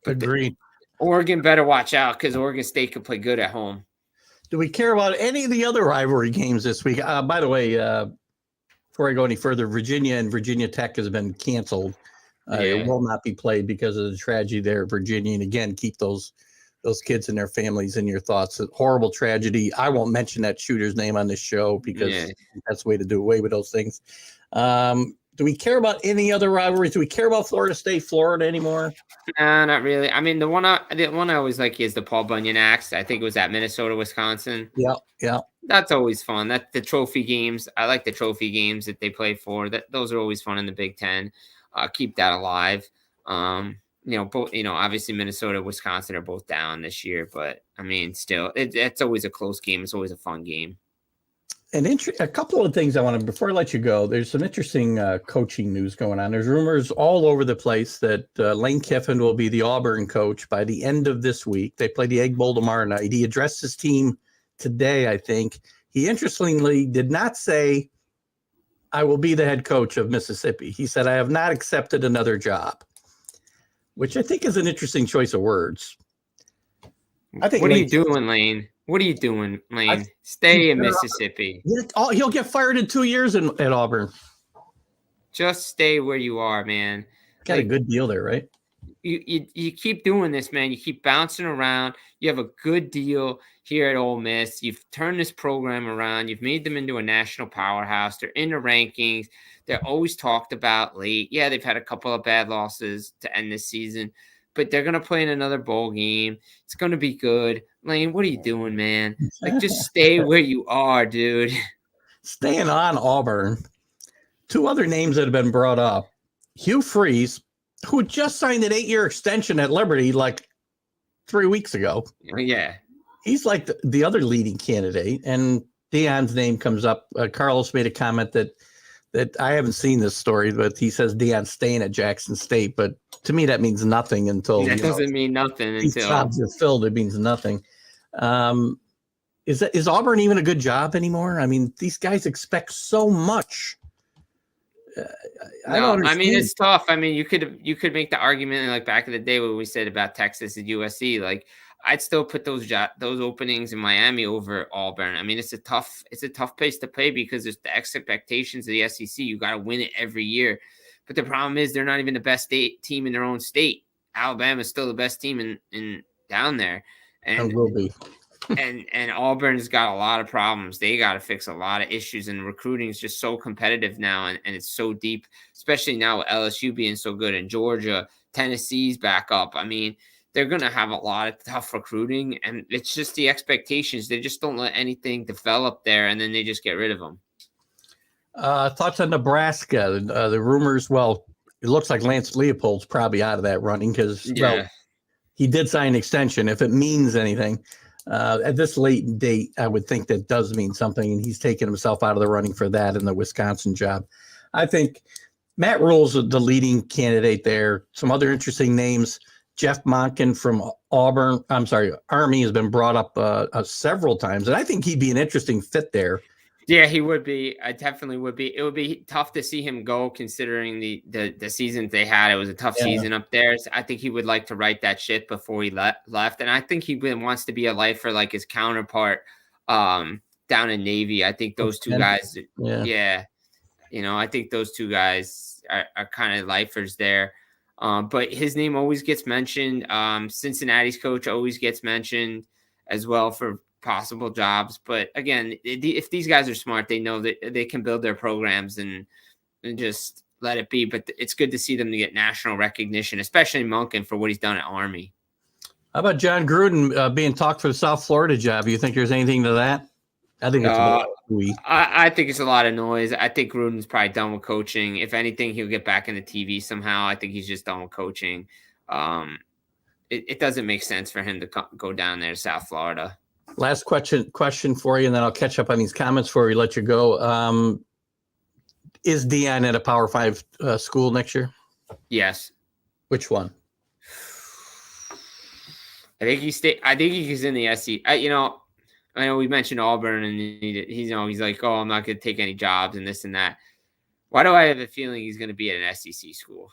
Agreed. Oregon better watch out because Oregon State can play good at home. Do we care about any of the other rivalry games this week? By the way, before I go any further, Virginia and Virginia Tech has been canceled. It will not be played because of the tragedy there at Virginia. And again, keep those kids and their families in your thoughts. A horrible tragedy. I won't mention that shooter's name on this show because that's the way to do away with those things. Do we care about any other rivalries? Do we care about Florida State, Florida anymore? Nah, not really. I mean, the one I always like is the Paul Bunyan Axe. I think it was at Minnesota, Wisconsin. Yeah. That's always fun. That's the trophy games. I like the trophy games that they play for. Those are always fun in the Big Ten. Keep that alive. Obviously Minnesota, Wisconsin are both down this year, but I mean, still, it's always a close game. It's always a fun game. And a couple of things I want to, before I let you go, there's some interesting coaching news going on. There's rumors all over the place that Lane Kiffin will be the Auburn coach by the end of this week. They play the Egg Bowl tomorrow night. He addressed his team today, I think. He interestingly did not say, I will be the head coach of Mississippi. He said, I have not accepted another job, which I think is an interesting choice of words. What are you doing, Lane? What are you doing, Lane? Stay in Mississippi. He'll get fired in 2 years at Auburn. Just stay where you are, man. Got a good deal there, right? You keep doing this, man. You keep bouncing around. You have a good deal here at Ole Miss. You've turned this program around. You've made them into a national powerhouse. They're in the rankings. They're always talked about late. Yeah, they've had a couple of bad losses to end this season, but they're going to play in another bowl game. It's going to be good. Lane, what are you doing, man? Just stay where you are, dude. Staying on Auburn, two other names that have been brought up. Hugh Freeze, who just signed an 8-year extension at Liberty like 3 weeks ago. Yeah. He's like the other leading candidate. And Deion's name comes up. Carlos made a comment that I haven't seen this story, but he says Deion's staying at Jackson State. But to me, that means nothing until that doesn't mean nothing these jobs are filled. It means nothing. Is Auburn even a good job anymore? I mean, these guys expect so much. I mean, it's tough. I mean, you could make the argument like back in the day when we said about Texas and USC. Like, I'd still put those openings in Miami over Auburn. I mean, it's a tough place to play because there's the expectations of the SEC. You got to win it every year. But the problem is they're not even the best team in their own state. Alabama is still the best team in down there, and will be. and Auburn's got a lot of problems. They got to fix a lot of issues, and recruiting is just so competitive now, and it's so deep, especially now with LSU being so good, and Georgia, Tennessee's back up. I mean, they're going to have a lot of tough recruiting, and it's just the expectations. They just don't let anything develop there, and then they just get rid of them. Thoughts on Nebraska? The rumors, well, it looks like Lance Leopold's probably out of that running because, well, he did sign an extension. If it means anything, at this late date, I would think that does mean something, and he's taken himself out of the running for that in the Wisconsin job. I think Matt Rule's the leading candidate there. Some other interesting names. Jeff Monken from Army has been brought up several times, and I think he'd be an interesting fit there. Yeah, he would be. I definitely would be. It would be tough to see him go considering the seasons they had. It was a tough season up there. So I think he would like to right that ship before he left. And I think he wants to be a lifer like his counterpart down in Navy. I think those two guys, I think those two guys are kind of lifers there. But his name always gets mentioned. Cincinnati's coach always gets mentioned as well for possible jobs. But again, if these guys are smart, they know that they can build their programs and just let it be. But it's good to see them to get national recognition, especially Monken for what he's done at Army. How about John Gruden being talked for the South Florida job? You think there's anything to that? I think it's I think it's a lot of noise. I think Gruden's probably done with coaching. If anything, he'll get back into TV somehow. I think he's just done with coaching. It doesn't make sense for him to go down there to South Florida. Last question for you, and then I'll catch up on these comments before we let you go. Is Deion at a Power 5 school next year? Yes. Which one? I think he's in the SEC. I know we mentioned Auburn, and he's like, oh, I'm not going to take any jobs and this and that. Why do I have a feeling he's going to be at an SEC school?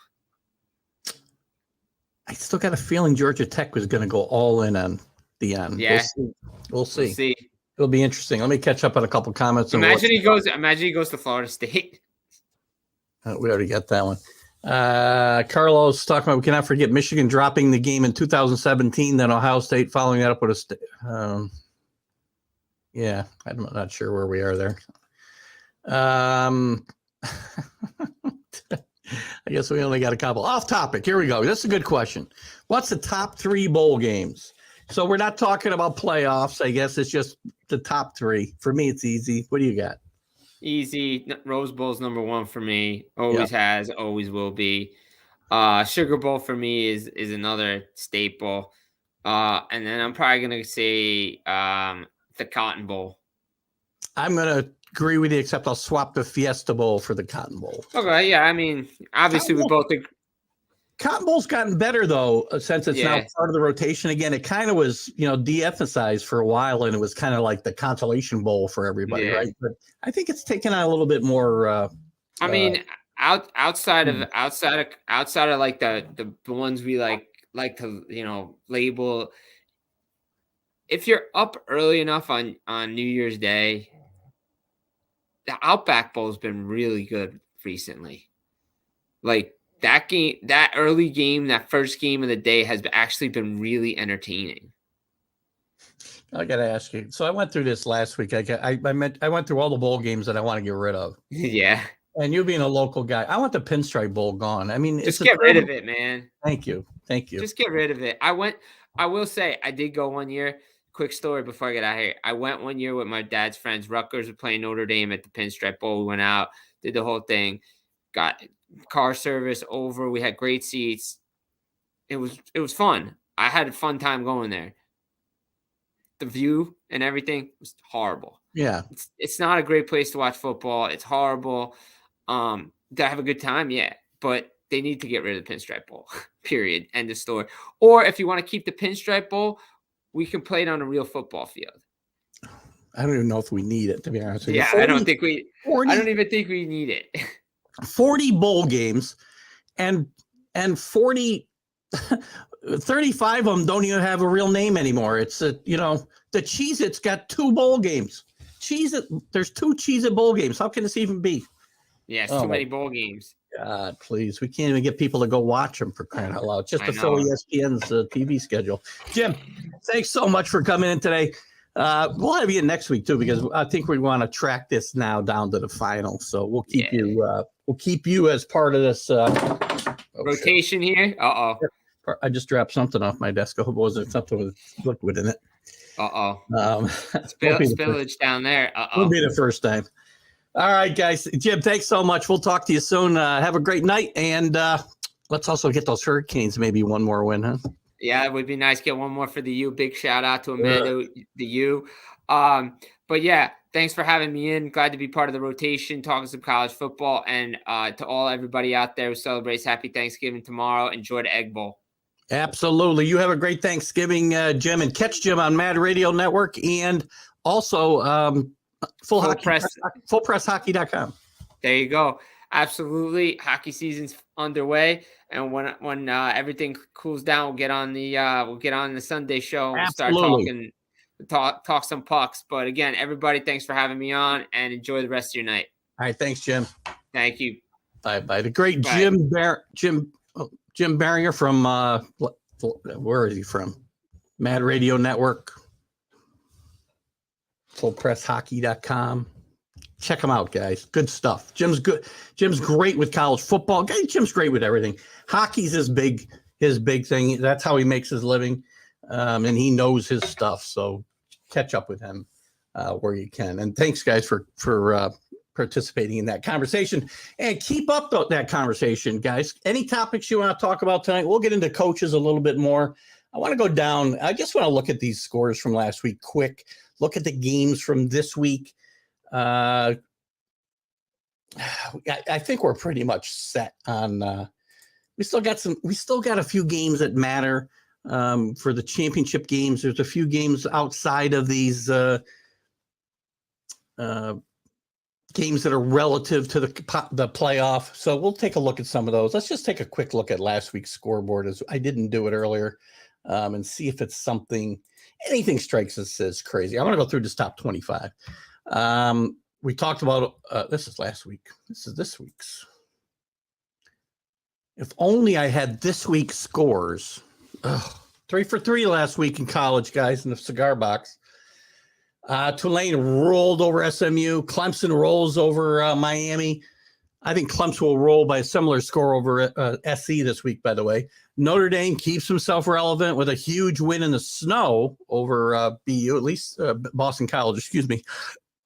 I still got a feeling Georgia Tech was going to go all in on Deion. Yeah, we'll see. It'll be interesting. Let me catch up on a couple comments. Imagine he goes to Florida State. We already got that one. Carlos talking about, we cannot forget Michigan dropping the game in 2017, then Ohio State following that up with I'm not sure where we are there. I guess we only got a couple. Off topic. Here we go. That's a good question. What's the top 3 bowl games? So we're not talking about playoffs. I guess it's just the top 3. For me, it's easy. What do you got? Easy. Rose Bowl's number 1 for me. Always has, always will be. Sugar Bowl for me is another staple. And then I'm probably going to say the Cotton Bowl. I'm going to agree with you, except I'll swap the Fiesta Bowl for the Cotton Bowl. Okay, yeah. I mean, obviously we both agree. Cotton Bowl's gotten better, though, since it's now part of the rotation again. It kind of was, de-emphasized for a while, and it was kind of like the consolation bowl for everybody, right? But I think it's taken on a little bit more. I mean, outside of like the ones we like to label. If you're up early enough on New Year's Day, the Outback Bowl has been really good recently. Like that game, that early game, that first game of the day has actually been really entertaining. I got to ask you. So I went through this last week. I went through all the bowl games that I want to get rid of. Yeah. And you being a local guy, I want the Pinstripe Bowl gone. I mean, just get rid of it, man. Thank you. Just get rid of it. I will say I did go one year. Quick story before I get out of here. I went one year with my dad's friends. Rutgers were playing Notre Dame at the Pinstripe Bowl. We went out, did the whole thing, got car service over. We had great seats. It was fun. I had a fun time going there. The view and everything was horrible. Yeah. It's not a great place to watch football. It's horrible. Did I have a good time? Yeah. But they need to get rid of the Pinstripe Bowl. Period. End of story. Or if you want to keep the Pinstripe Bowl, we can play it on a real football field. I don't even know if we need it, to be honest with you. Yeah, 40, I don't even think we need it. 40 bowl games and 35 of them don't even have a real name anymore. It's the Cheez-It's got 2 bowl games. There's 2 Cheez-It bowl games. How can this even be? Yeah, it's too many bowl games. God, please. We can't even get people to go watch them, for crying out loud, just to fill ESPN's TV schedule. Jim, thanks so much for coming in today. We'll have you in next week too, because I think we want to track this now down to the final. So we'll keep you as part of this rotation here. I just dropped something off my desk. I hope it wasn't something with liquid in it. Spillage down there. Won't be the first time. All right, guys. Jim, thanks so much. We'll talk to you soon. Have a great night, and let's also get those Hurricanes maybe one more win, huh? Yeah, it would be nice to get one more for the U. Big shout out to Amanda, the U. But yeah, thanks for having me in. Glad to be part of the rotation, talking some college football, and to everybody out there who celebrates Happy Thanksgiving tomorrow. Enjoy the Egg Bowl. Absolutely. You have a great Thanksgiving, Jim, and catch Jim on Mad Radio Network and also fullpresshockey.com. There you go. Absolutely. Hockey season's underway. And when everything cools down, we'll get on the Sunday show and start talk some pucks. But again, everybody, thanks for having me on and enjoy the rest of your night. All right. Thanks, Jim. Thank you. Bye. The great Jim Biringer from where is he from? Mad Radio Network, fullpresshockey.com. Check him out, guys. Good stuff. Jim's good. Jim's great with college football. Jim's great with everything. Hockey's his big thing. That's how he makes his living. And he knows his stuff. So catch up with him where you can. And thanks, guys, for participating in that conversation, and keep up that conversation, guys. Any topics you want to talk about tonight? We'll get into coaches a little bit more. I want to go down. I just want to look at these scores from last week quick. Look at the games from this week. I think we're pretty much set on. We still got a few games that matter for the championship games. There's a few games outside of these games that are relative to the playoff. So we'll take a look at some of those. Let's just take a quick look at last week's scoreboard, as I didn't do it earlier, and see if it's anything strikes us as crazy. I want to go through this top 25. We talked about, this is last week. This is this week's. If only I had this week's scores. 3 for 3 last week in college, guys, in the cigar box. Tulane rolled over SMU. Clemson rolls over Miami. I think Clemson will roll by a similar score over SC this week, by the way. Notre Dame keeps himself relevant with a huge win in the snow over BU, at least Boston College, excuse me.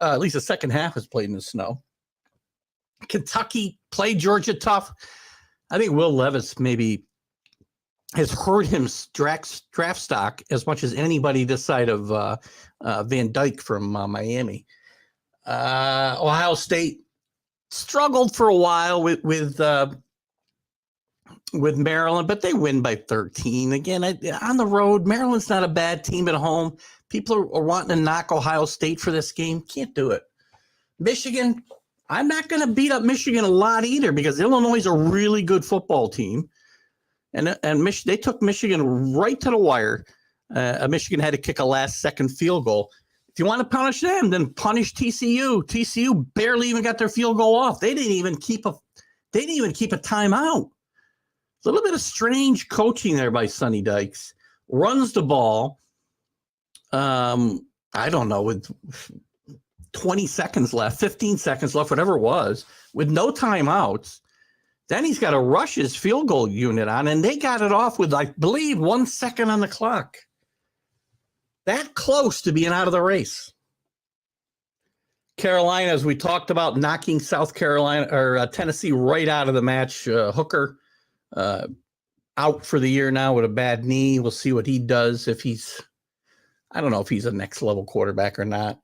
At least the second half is played in the snow. Kentucky played Georgia tough. I think Will Levis maybe has hurt him draft stock as much as anybody this side of Van Dyke from Miami. Ohio State struggled for a while with Maryland, but they win by 13. Again, on the road, Maryland's not a bad team at home. People are wanting to knock Ohio State for this game. Can't do it. Michigan, I'm not going to beat up Michigan a lot either, because Illinois is a really good football team. And they took Michigan right to the wire. Michigan had to kick a last-second field goal. If you want to punish them, then punish TCU. TCU barely even got their field goal off. They didn't even keep a timeout. A little bit of strange coaching there by Sonny Dykes. Runs the ball. I don't know, with 20 seconds left, 15 seconds left, whatever it was, with no timeouts. Then he's got to rush his field goal unit on, and they got it off with, I believe, 1 second on the clock. That close to being out of the race. Carolina, as we talked about, knocking South Carolina or Tennessee right out of the match. Hooker out for the year now with a bad knee. We'll see what he does. I don't know if he's a next level quarterback or not.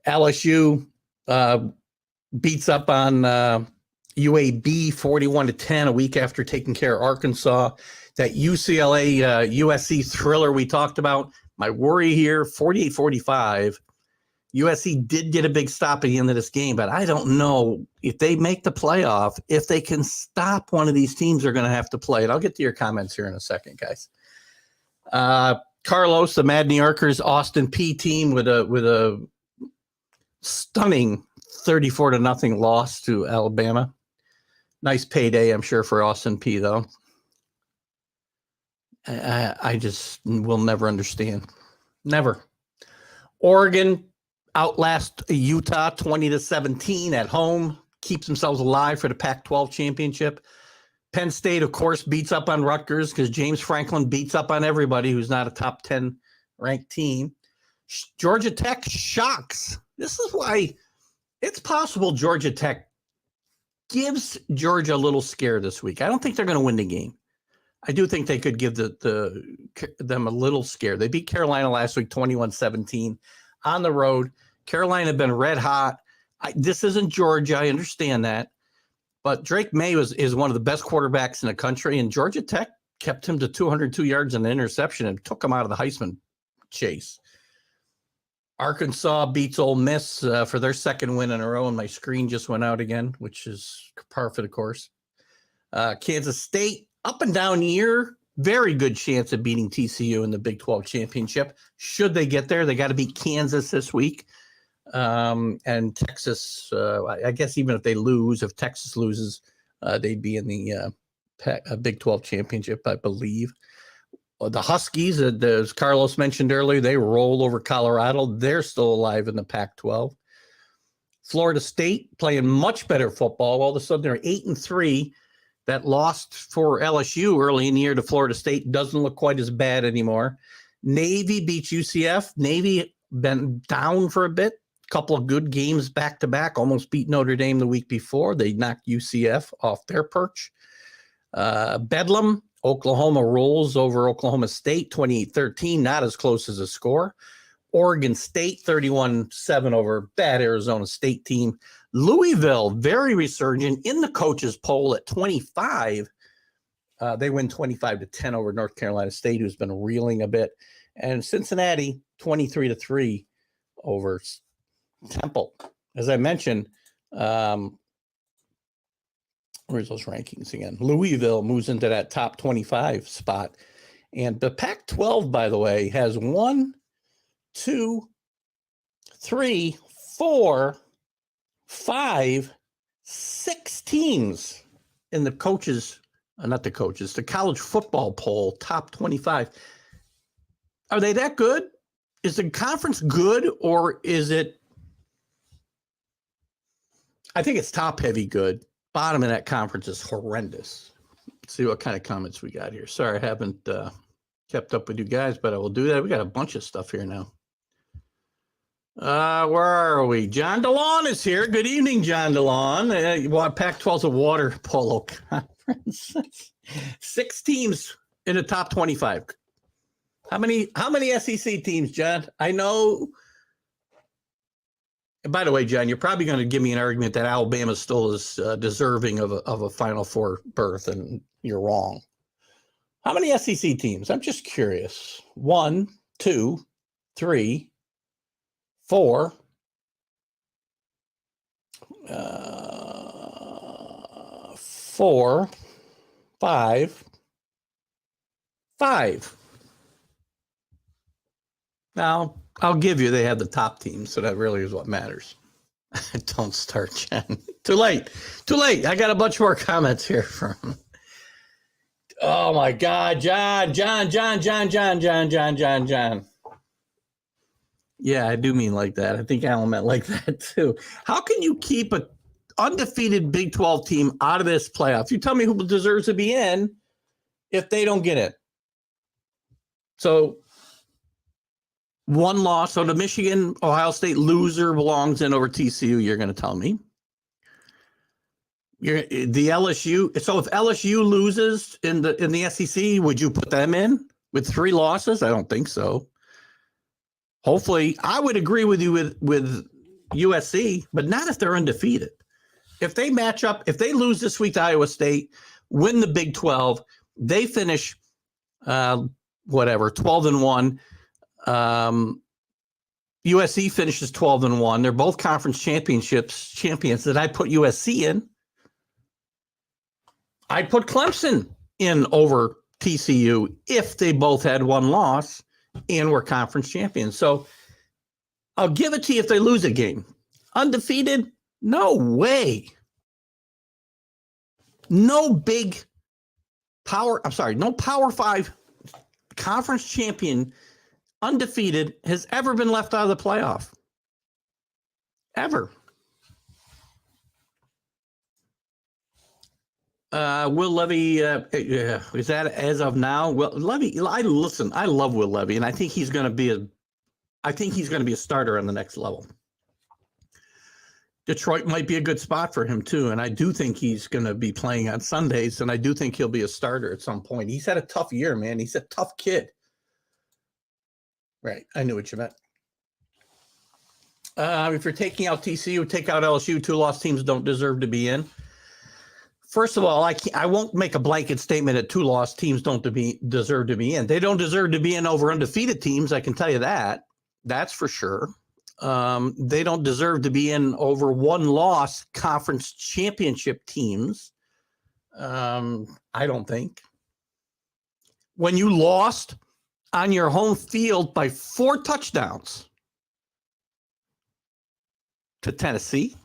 LSU beats up on UAB 41-10 a week after taking care of Arkansas. That UCLA USC thriller we talked about. My worry here, 48-45. USC did get a big stop at the end of this game, but I don't know if they make the playoff, if they can stop one of these teams, they're going to have to play it. I'll get to your comments here in a second, guys. Carlos, the Mad New Yorkers, Austin P team with a stunning 34-0 loss to Alabama. Nice payday, I'm sure, for Austin P, though. I just will never understand. Never. Oregon outlast Utah 20-17 at home, keeps themselves alive for the Pac-12 championship. Penn State, of course, beats up on Rutgers because James Franklin beats up on everybody who's not a top 10 ranked team. Georgia Tech shocks. This is why it's possible Georgia Tech gives Georgia a little scare this week. I don't think they're going to win the game. I do think they could give them a little scare. They beat Carolina last week 21-17 on the road. Carolina had been red hot. This isn't Georgia. I understand that. But Drake May is one of the best quarterbacks in the country, and Georgia Tech kept him to 202 yards and an interception and took him out of the Heisman chase. Arkansas beats Ole Miss for their second win in a row, and my screen just went out again, which is par for the course. Kansas State, up and down year, very good chance of beating TCU in the Big 12 championship. Should they get there, they got to beat Kansas this week. And Texas, I guess even if they lose, if Texas loses, they'd be in the Big 12 championship, I believe. The Huskies, as Carlos mentioned earlier, they roll over Colorado. They're still alive in the Pac-12. Florida State playing much better football. All of a sudden, they're 8-3. That lost for LSU early in the year to Florida State doesn't look quite as bad anymore. Navy beats UCF. Navy been down for a bit. Couple of good games back-to-back. Almost beat Notre Dame the week before. They knocked UCF off their perch. Bedlam, Oklahoma rolls over Oklahoma State 28-13. Not as close as a score. Oregon State 31-7 over bad Arizona State team. Louisville, very resurgent in the coaches poll at 25. They win 25-10 over North Carolina State, who's been reeling a bit. And Cincinnati 23-3 over Temple. As I mentioned, where's those rankings again? Louisville moves into that top 25 spot. And the Pac-12, by the way, has 1, 2, 3, 4, 5, 6 teams in the coaches, not the coaches, the college football poll, top 25. Are they that good? Is the conference good, or is it? I think it's top heavy good. Bottom of that conference is horrendous. Let's see what kind of comments we got here. Sorry, I haven't kept up with you guys, but I will do that. We got a bunch of stuff here now. Where are we? John DeLon is here. Good evening, John DeLon. Pac-12's a water polo conference. 6 teams in the top 25. How many SEC teams, John? I know. And by the way, John, you're probably going to give me an argument that Alabama still is deserving of a Final Four berth, and you're wrong. How many SEC teams? I'm just curious. 1, 2, 3, 4, 4, 5. Now, I'll give you they have the top team, so that really is what matters. Don't start, Jen. Too late. I got a bunch more comments here from. Oh my God, John. Yeah, I do mean like that. I think Alan meant like that too. How can you keep an undefeated Big 12 team out of this playoff? You tell me who deserves to be in if they don't get it. So 1 loss. So the Michigan, Ohio State loser belongs in over TCU, you're going to tell me. The LSU. So if LSU loses in the SEC, would you put them in with 3 losses? I don't think so. Hopefully, I would agree with you with USC, but not if they're undefeated. If they match up, if they lose this week to Iowa State, win the Big 12, they finish 12-1. USC finishes 12-1. They're both conference champions that I put USC in. I'd put Clemson in over TCU if they both had 1 loss and were conference champions. So I'll give it to you if they lose a game. Undefeated? No way. No Power 5 conference champion undefeated, has ever been left out of the playoff. Ever. Will Levy, is that as of now? Well, Levy, I love Will Levy, and I think he's going to be a starter on the next level. Detroit might be a good spot for him too, and I do think he's going to be playing on Sundays, and I do think he'll be a starter at some point. He's had a tough year, man. He's a tough kid. Right, I knew what you meant. If you're taking out TCU, take out LSU. 2-loss teams don't deserve to be in. First of all, I won't make a blanket statement that 2-loss teams don't deserve to be in. They don't deserve to be in over undefeated teams. I can tell you that. That's for sure. They don't deserve to be in over 1-loss conference championship teams. I don't think. When you lost on your home field by 4 touchdowns to Tennessee.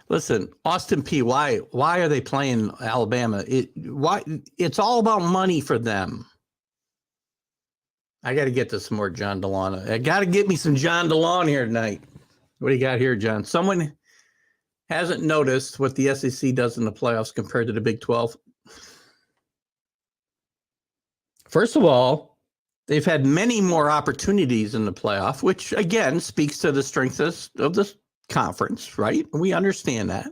Listen, Austin P. Why are they playing Alabama? It's all about money for them. I got to get to some more John DeLon. I got to get me some John DeLon here tonight. What do you got here, John? Someone hasn't noticed what the SEC does in the playoffs compared to the Big 12. First of all, they've had many more opportunities in the playoff, which again speaks to the strength of this conference, right? We understand that.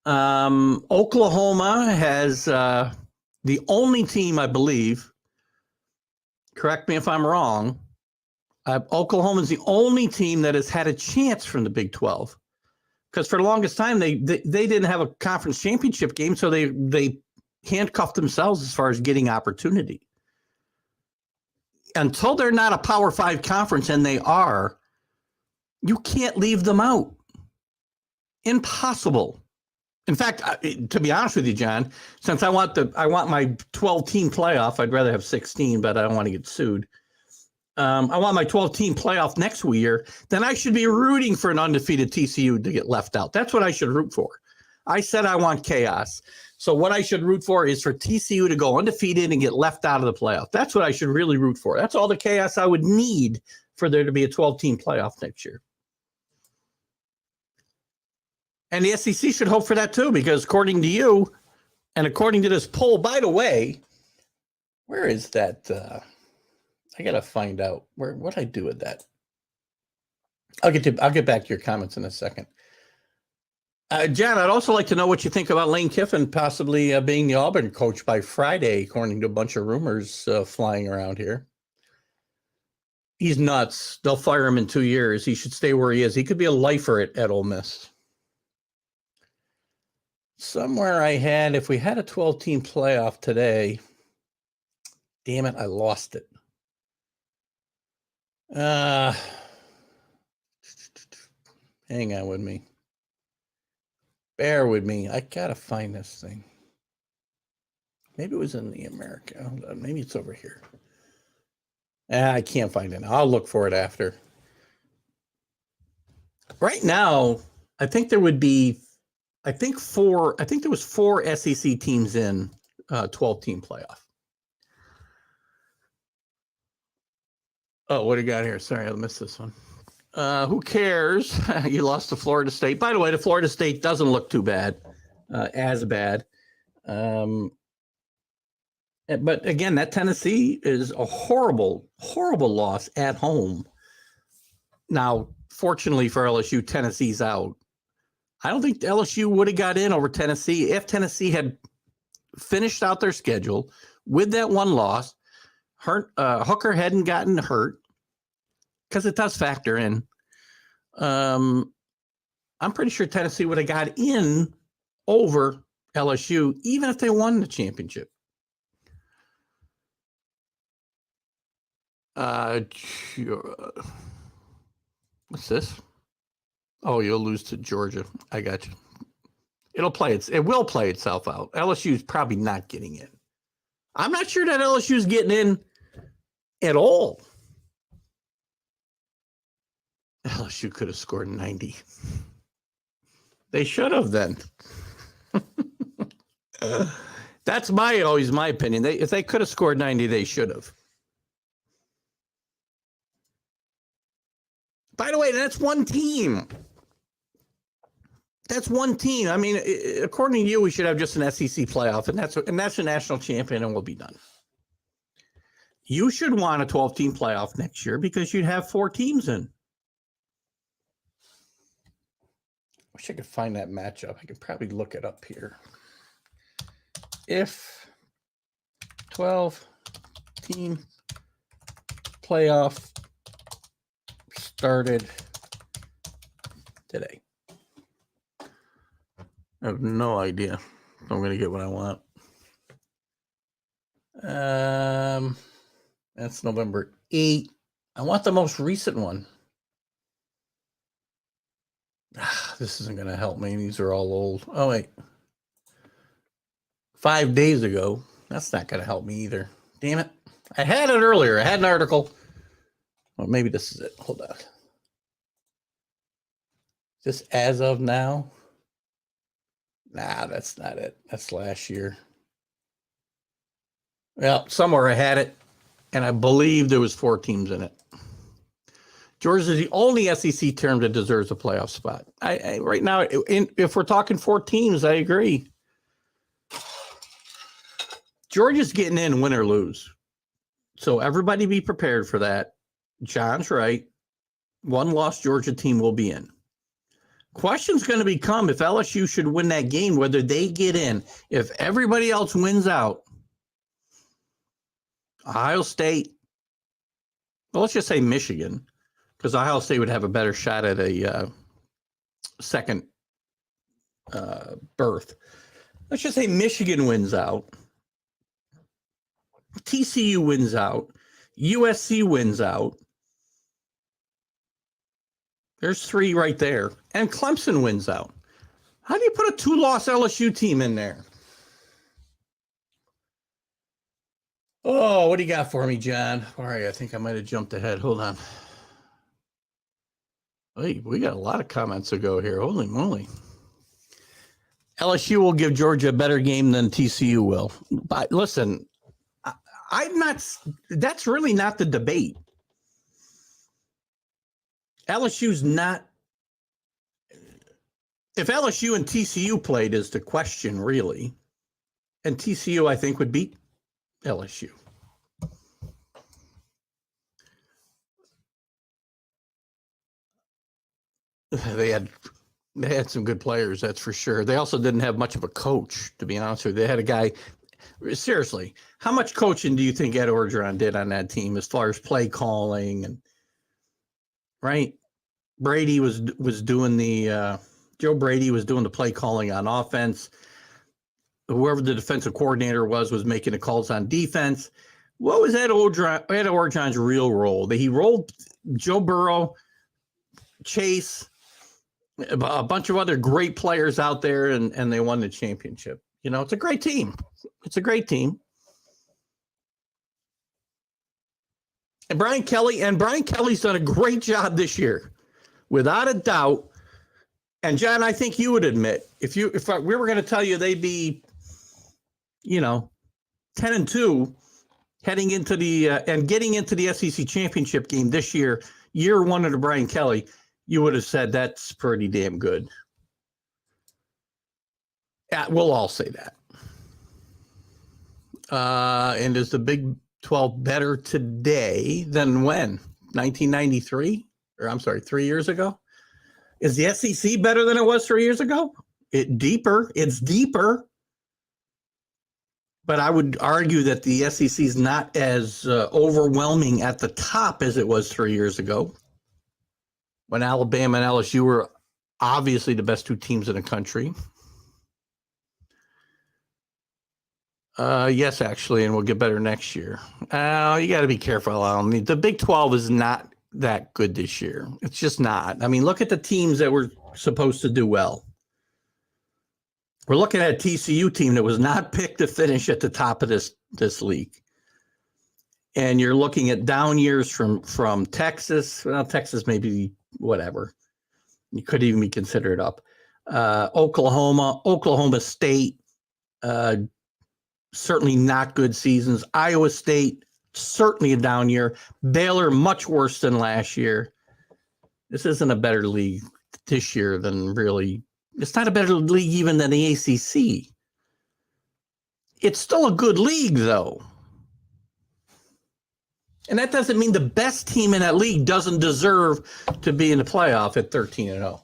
Oklahoma has the only team, I believe, correct me if I'm wrong, Oklahoma is the only team that has had a chance from the Big 12. Because for the longest time, they didn't have a conference championship game, so they handcuffed themselves as far as getting opportunity. Until they're not a Power 5 conference, and they are, you can't leave them out. Impossible. In fact, to be honest with you, John, since I want my 12-team playoff, I'd rather have 16, but I don't want to get sued. I want my 12-team playoff next year, then I should be rooting for an undefeated TCU to get left out. That's what I should root for. I said I want chaos. So what I should root for is for TCU to go undefeated and get left out of the playoff. That's what I should really root for. That's all the chaos I would need for there to be a 12-team playoff next year. And the SEC should hope for that too, because according to you, and according to this poll, by the way, where is that? I gotta find out what I do with that. I'll get back to your comments in a second. John, I'd also like to know what you think about Lane Kiffin possibly being the Auburn coach by Friday, according to a bunch of rumors flying around here. He's nuts. They'll fire him in 2 years. He should stay where he is. He could be a lifer at Ole Miss. Somewhere I had, if we had a 12-team playoff today, damn it, I lost it. Hang on with me. Bear with me. I gotta find this thing. Maybe it was in the America. Hold on. Maybe it's over here. I can't find it. I'll look for it after. Right now, I think there would be, I think there was 4 SEC teams in 12-team playoff. Oh, what do you got here? Sorry, I missed this one. Who cares? You lost to Florida State. By the way, the Florida State doesn't look too bad, as bad. But again, that Tennessee is a horrible, horrible loss at home. Now, fortunately for LSU, Tennessee's out. I don't think LSU would have got in over Tennessee if Tennessee had finished out their schedule with that one loss. Hooker hadn't gotten hurt, because it does factor in. I'm pretty sure Tennessee would have got in over LSU, even if they won the championship. What's this? Oh, you'll lose to Georgia. I got you. It will play itself out. LSU is probably not getting in. I'm not sure that LSU is getting in at all. LSU could have scored 90. They should have then. That's always my opinion. If they could have scored 90, they should have. By the way, that's one team. That's one team. I mean, according to you, we should have just an SEC playoff, and that's a national champion, and we'll be done. You should want a 12-team playoff next year because you'd have 4 teams in. Wish I could find that matchup. I could probably look it up here. If 12-team playoff started today. I have no idea if I'm going to get what I want. That's November 8th. I want the most recent one. This isn't going to help me. These are all old. Oh, wait. 5 days ago. That's not going to help me either. Damn it. I had it earlier. I had an article. Well, maybe this is it. Hold on. Just as of now? Nah, that's not it. That's last year. Well, somewhere I had it, and I believe there was 4 teams in it. Georgia is the only SEC term that deserves a playoff spot. I right now, if we're talking 4 teams, I agree. Georgia's getting in, win or lose. So everybody be prepared for that. John's right. 1 lost Georgia team will be in. Question's going to become if LSU should win that game, whether they get in. If everybody else wins out, Ohio State, well, let's just say Michigan, because Ohio State would have a better shot at a second berth. Let's just say Michigan wins out. TCU wins out. USC wins out. There's 3 right there. And Clemson wins out. How do you put a 2-loss LSU team in there? Oh, what do you got for me, John? All right, I think I might have jumped ahead. Hold on. Wait, we got a lot of comments to go here. Holy moly. LSU will give Georgia a better game than TCU will. But listen, I'm not, that's really not the debate. LSU's not, if LSU and TCU played is the question, really. And TCU, I think, would beat LSU. They had some good players, that's for sure. They also didn't have much of a coach, to be honest with you. They had a guy, seriously, how much coaching do you think Ed Orgeron did on that team as far as play calling and right? Brady was doing the Joe Brady was doing the play calling on offense. Whoever the defensive coordinator was making the calls on defense. What was Ed Orgeron's real role? He rolled Joe Burrow, Chase, a bunch of other great players out there, and they won the championship. You know, it's a great team. It's a great team. And Brian Kelly's done a great job this year, without a doubt. And John, I think you would admit, if we were going to tell you they'd be, 10-2, heading into the and getting into the SEC championship game this year 1 under Brian Kelly, you would have said that's pretty damn good. Yeah, we'll all say that. And is the Big 12 better today than when? 1993? Or I'm sorry, 3 years ago? Is the SEC better than it was 3 years ago? It's deeper. But I would argue that the SEC is not as overwhelming at the top as it was 3 years ago, when Alabama and LSU were obviously the best 2 teams in the country. Yes, actually, and we'll get better next year. You got to be careful. The Big 12 is not that good this year. It's just not. I mean, look at the teams that were supposed to do well. We're looking at a TCU team that was not picked to finish at the top of this league. And you're looking at down years from Texas. Well, Texas maybe whatever. You could even be considered up. Oklahoma State. certainly not good seasons. Iowa State, certainly a down year. Baylor, much worse than last year. This isn't a better league this year than really. It's not a better league even than the ACC. It's still a good league, though. And that doesn't mean the best team in that league doesn't deserve to be in the playoff at 13-0.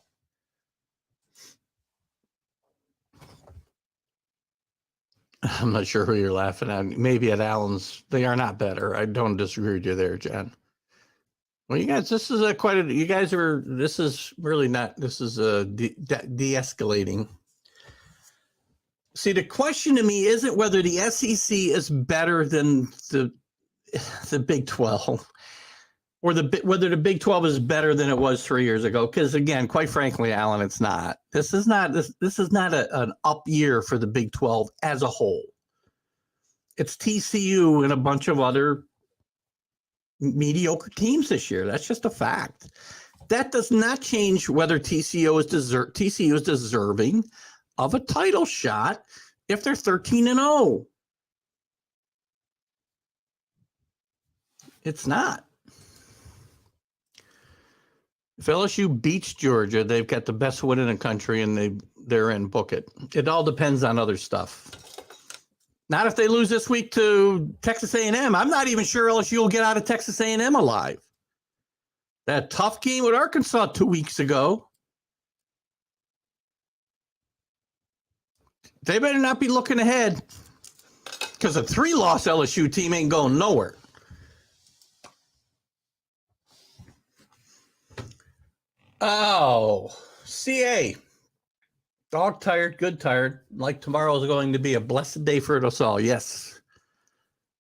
I'm not sure who you're laughing at. Maybe at Allen's. They are not better. I don't disagree with you there, John. Well, you guys, this is this is really not, this is de-escalating. See, the question to me isn't whether the SEC is better than the Big 12 or whether the Big 12 is better than it was 3 years ago. Because again, quite frankly, Alan, it's not. This is not an up year for the Big 12 as a whole. It's TCU and a bunch of other mediocre teams this year. That's just a fact. That does not change whether TCU is deserving of a title shot if they're 13-0. It's not. If LSU beats Georgia, they've got the best win in the country, and they're in. Book it. It all depends on other stuff. Not if they lose this week to Texas A&M. I'm not even sure LSU will get out of Texas A&M alive. That tough game with Arkansas 2 weeks ago. They better not be looking ahead, because a 3-loss LSU team ain't going nowhere. Oh, CA. Dog tired, good tired. Like tomorrow is going to be a blessed day for us all. Yes,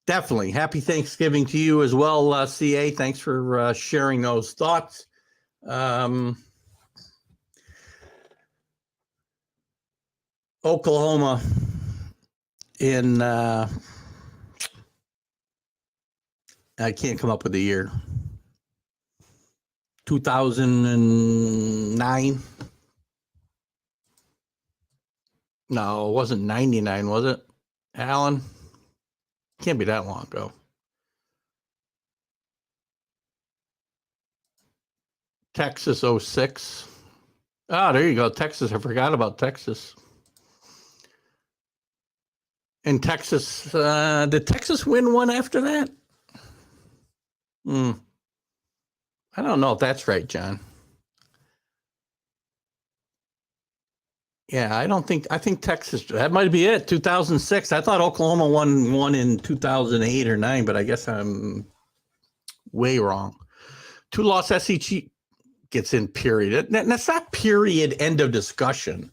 definitely. Happy Thanksgiving to you as well, CA. Thanks for sharing those thoughts. Oklahoma in, I can't come up with the year. 2009. No, it wasn't 99, was it? Alan? Can't be that long ago. Texas 06. Oh, there you go. Texas. I forgot about Texas. And Texas, did Texas win one after that? I don't know if that's right, John. Yeah, I think Texas, that might be it, 2006. I thought Oklahoma won one in 2008 or 9, but I guess I'm way wrong. 2-loss SEC gets in, period. That's not period, end of discussion.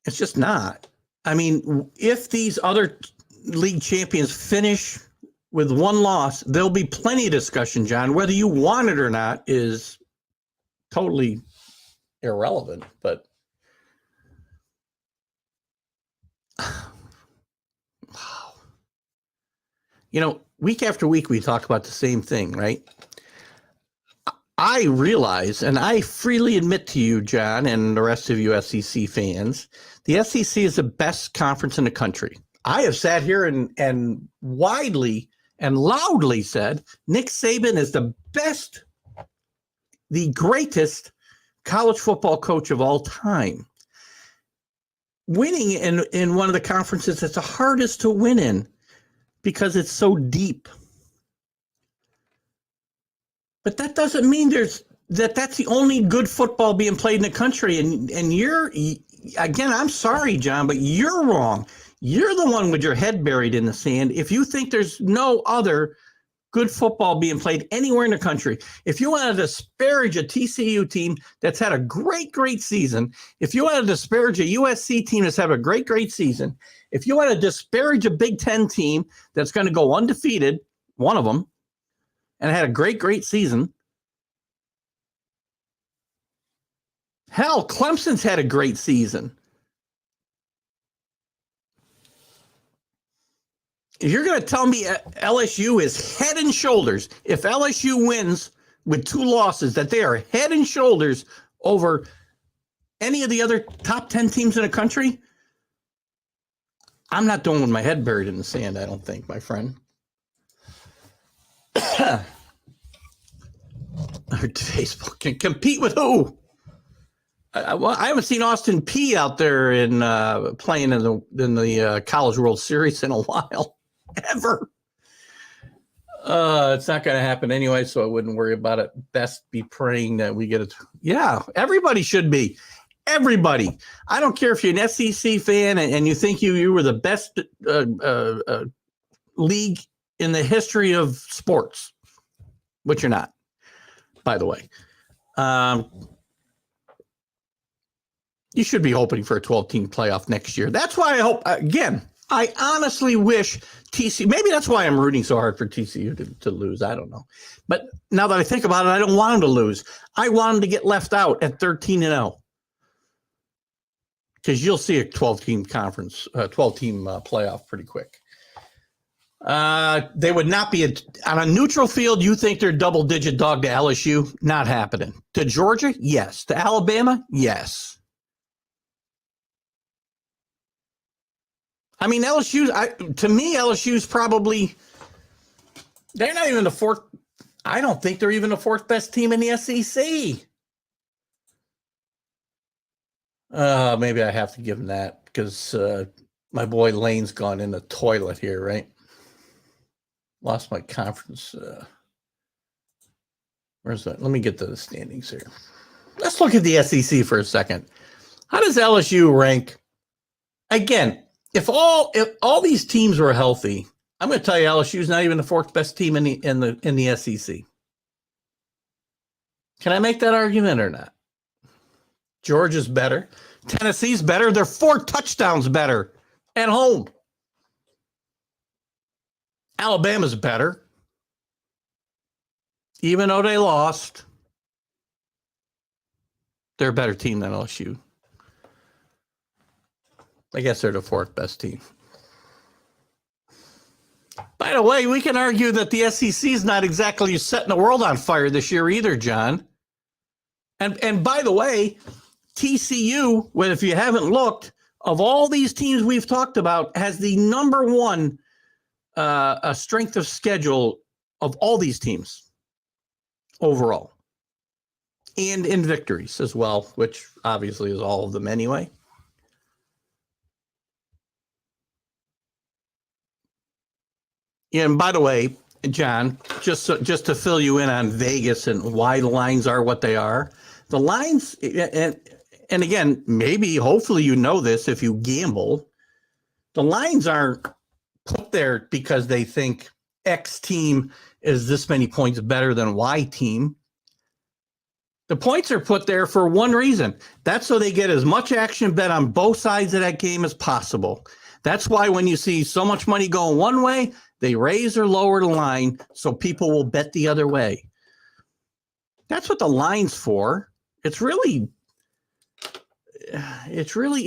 It's just not. I mean, if these other league champions finish with 1 loss, there'll be plenty of discussion, John. Whether you want it or not is totally irrelevant. But you know, week after week we talk about the same thing, right? I realize, and I freely admit to you, John, and the rest of you SEC fans, the SEC is the best conference in the country. I have sat here and widely and loudly said Nick Saban is the best, the greatest college football coach of all time. Winning in one of the conferences that's the hardest to win in because it's so deep. But that doesn't mean that's the only good football being played in the country. And you're, again, I'm sorry, John, but you're wrong. You're the one with your head buried in the sand. If you think there's no other good football being played anywhere in the country, if you want to disparage a TCU team that's had a great season, if you want to disparage a USC team that's had a great season, if you want to disparage a Big Ten team that's going to go undefeated, one of them, and had a great season. Hell, Clemson's had a great season. If you're going to tell me LSU is head and shoulders, if LSU wins with 2 losses, that they are head and shoulders over any of the other top 10 teams in the country, I'm not doing with my head buried in the sand, I don't think, my friend. Facebook can compete with who? I haven't seen Austin P out there in playing in the College World Series in a while, ever. It's not going to happen anyway, so I wouldn't worry about it. Best be praying that we get it. Yeah, everybody should be. Everybody. I don't care if you're an SEC fan and you think you were the best league in the history of sports, which you're not, by the way. You should be hoping for a 12-team playoff next year. That's why I hope, again, I honestly wish TCU, maybe that's why I'm rooting so hard for TCU to lose. I don't know. But now that I think about it, I don't want them to lose. I want them to get left out at 13-0. Because you'll see a 12-team conference, 12-team playoff pretty quick. They would not be on a neutral field. You think they're double-digit dog to LSU? Not happening. To Georgia? Yes. To Alabama? Yes. I mean, to me, LSU's probably, they're not even the fourth. I don't think they're even the fourth best team in the SEC. Maybe I have to give them that because my boy Lane's gone in the toilet here, right? Lost my conference. Where's that? Let me get to the standings here. Let's look at the SEC for a second. How does LSU rank? Again, if all these teams were healthy, I'm going to tell you LSU's not even the fourth best team in the SEC. Can I make that argument or not? Georgia's better. Tennessee's better. They're 4 touchdowns better at home. Alabama's better. Even though they lost, they're a better team than LSU. I guess they're the 4th best team. By the way, we can argue that the SEC is not exactly setting the world on fire this year either, John. And by the way, TCU, well, if you haven't looked, of all these teams we've talked about, has the number 1 strength of schedule of all these teams overall. And in victories as well, which obviously is all of them anyway. And by the way, John, just to fill you in on Vegas and why the lines are what they are, the lines, and again, maybe, hopefully you know this if you gamble, the lines aren't put there because they think X team is this many points better than Y team. The points are put there for one reason. That's so they get as much action bet on both sides of that game as possible. That's why when you see so much money going one way, they raise or lower the line so people will bet the other way. That's what the line's for. It's really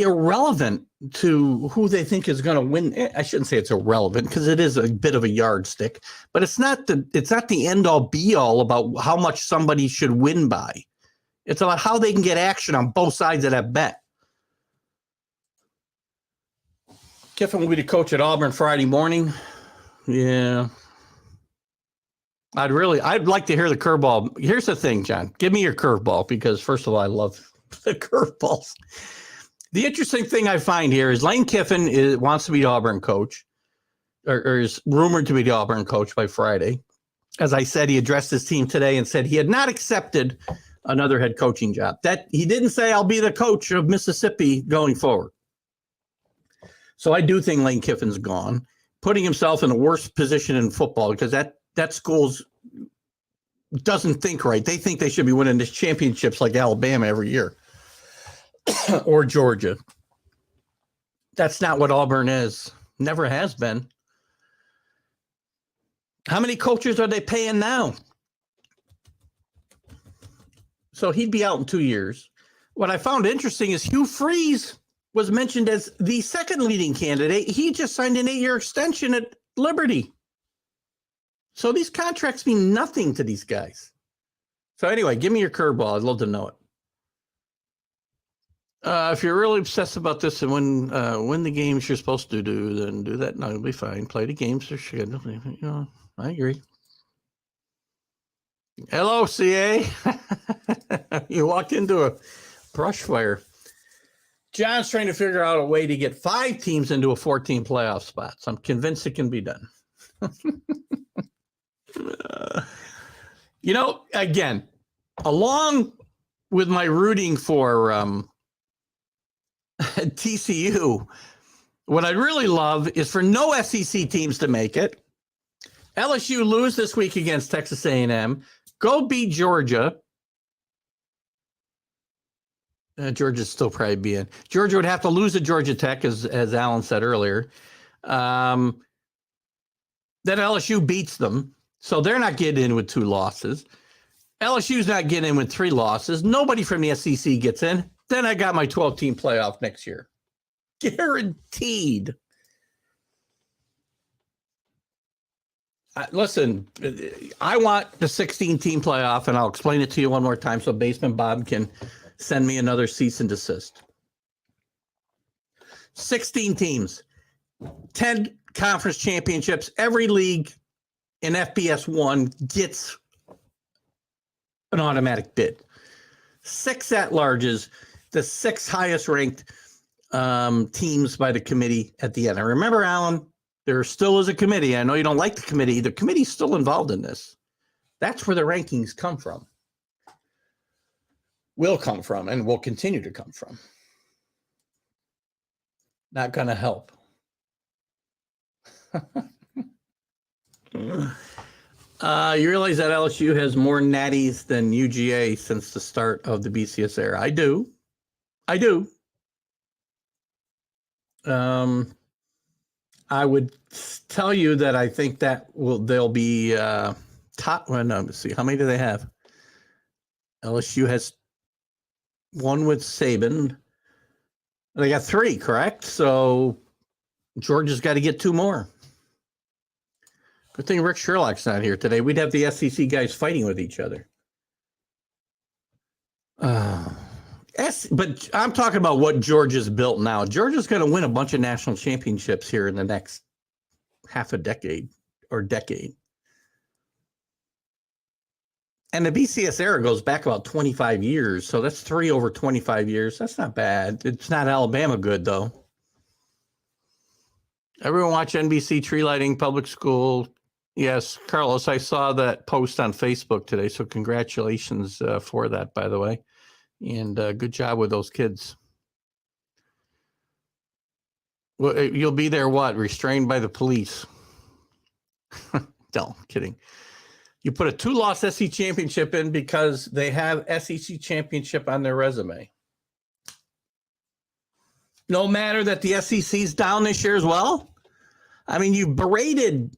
irrelevant to who they think is going to win. I shouldn't say it's irrelevant because it is a bit of a yardstick, but it's not the end all be all about how much somebody should win by. It's about how they can get action on both sides of that bet. Kiffin will be the coach at Auburn Friday morning. Yeah. I'd like to hear the curveball. Here's the thing, John. Give me your curveball because, first of all, I love the curveballs. The interesting thing I find here is Lane Kiffin wants to be the Auburn coach, or is rumored to be the Auburn coach by Friday. As I said, he addressed his team today and said he had not accepted another head coaching job. That he didn't say I'll be the coach of Mississippi going forward. So I do think Lane Kiffin's gone, putting himself in the worst position in football because that school's doesn't think right. They think they should be winning this championships like Alabama every year or Georgia. That's not what Auburn is. Never has been. How many coaches are they paying now? So he'd be out in 2 years. What I found interesting is Hugh Freeze was mentioned as the second leading candidate. He just signed an 8-year extension at Liberty. So these contracts mean nothing to these guys. So anyway, give me your curveball. I'd love to know it. If you're really obsessed about this and win the games you're supposed to do, then do that. No, you'll be fine. Play the games they're scheduled. You know, I agree. Hello, CA. You walked into a brush fire. John's trying to figure out a way to get 5 teams into a 14 playoff spots. I'm convinced it can be done. You know, again, along with my rooting for TCU, what I'd really love is for no SEC teams to make it. LSU lose this week against Texas A&M. Go beat Georgia. Georgia's still probably be in. Georgia would have to lose to Georgia Tech, as Alan said earlier. Then LSU beats them, so they're not getting in with 2 losses. LSU's not getting in with 3 losses. Nobody from the SEC gets in. Then I got my 12-team playoff next year. Guaranteed. Listen, I want the 16-team playoff, and I'll explain it to you one more time so Basement Bob can send me another cease and desist. 16 teams, 10 conference championships. Every league in FBS 1 gets an automatic bid. 6 at-larges, the 6 highest ranked teams by the committee at the end. And remember, Alan, there still is a committee. I know you don't like the committee. The committee's still involved in this. That's where the rankings come from. Will come from and will continue to come from. Not going to help. You realize that LSU has more natties than UGA since the start of the BCS era. I do. I would tell you that I think that they'll be top. Well, no, let's see. How many do they have? LSU has 1 with Saban. They got 3, correct? So Georgia's got to get 2 more. Good thing Rick Sherlock's not here today. We'd have the SEC guys fighting with each other. But I'm talking about what Georgia's built now. Georgia's going to win a bunch of national championships here in the next half a decade or decade. And the BCS era goes back about 25 years. So that's 3 over 25 years. That's not bad. It's not Alabama good, though. Everyone watch NBC tree lighting public school. Yes, Carlos, I saw that post on Facebook today. So congratulations for that, by the way. And good job with those kids. Well, you'll be there, what? Restrained by the police. No, kidding. You put a 2-loss SEC championship in because they have SEC championship on their resume. No matter that the SEC's down this year as well. I mean, you've berated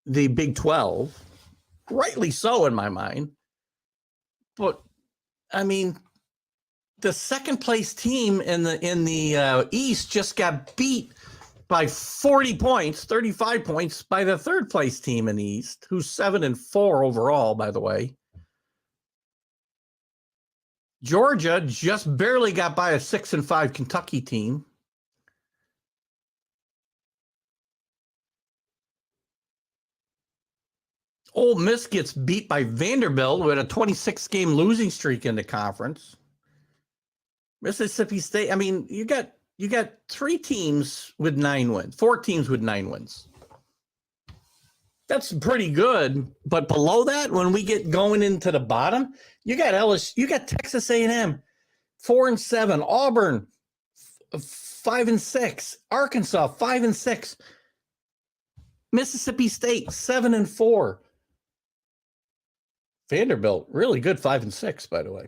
the Big 12, rightly so in my mind. But I mean, the second place team in the East just got beat by 40 points, 35 points by the third place team in the East, who's 7-4 overall, by the way. Georgia just barely got by a 6-5 Kentucky team. Ole Miss gets beat by Vanderbilt with a 26-game losing streak in the conference. Mississippi State, I mean, you got 3 teams with 9 wins, 4 teams with 9 wins. That's pretty good. But below that, when we get going into the bottom, you got LSU, you got Texas A&M, 4-7, Auburn, 5-6, Arkansas, 5-6, Mississippi State, 7-4. Vanderbilt, really good, 5-6, by the way.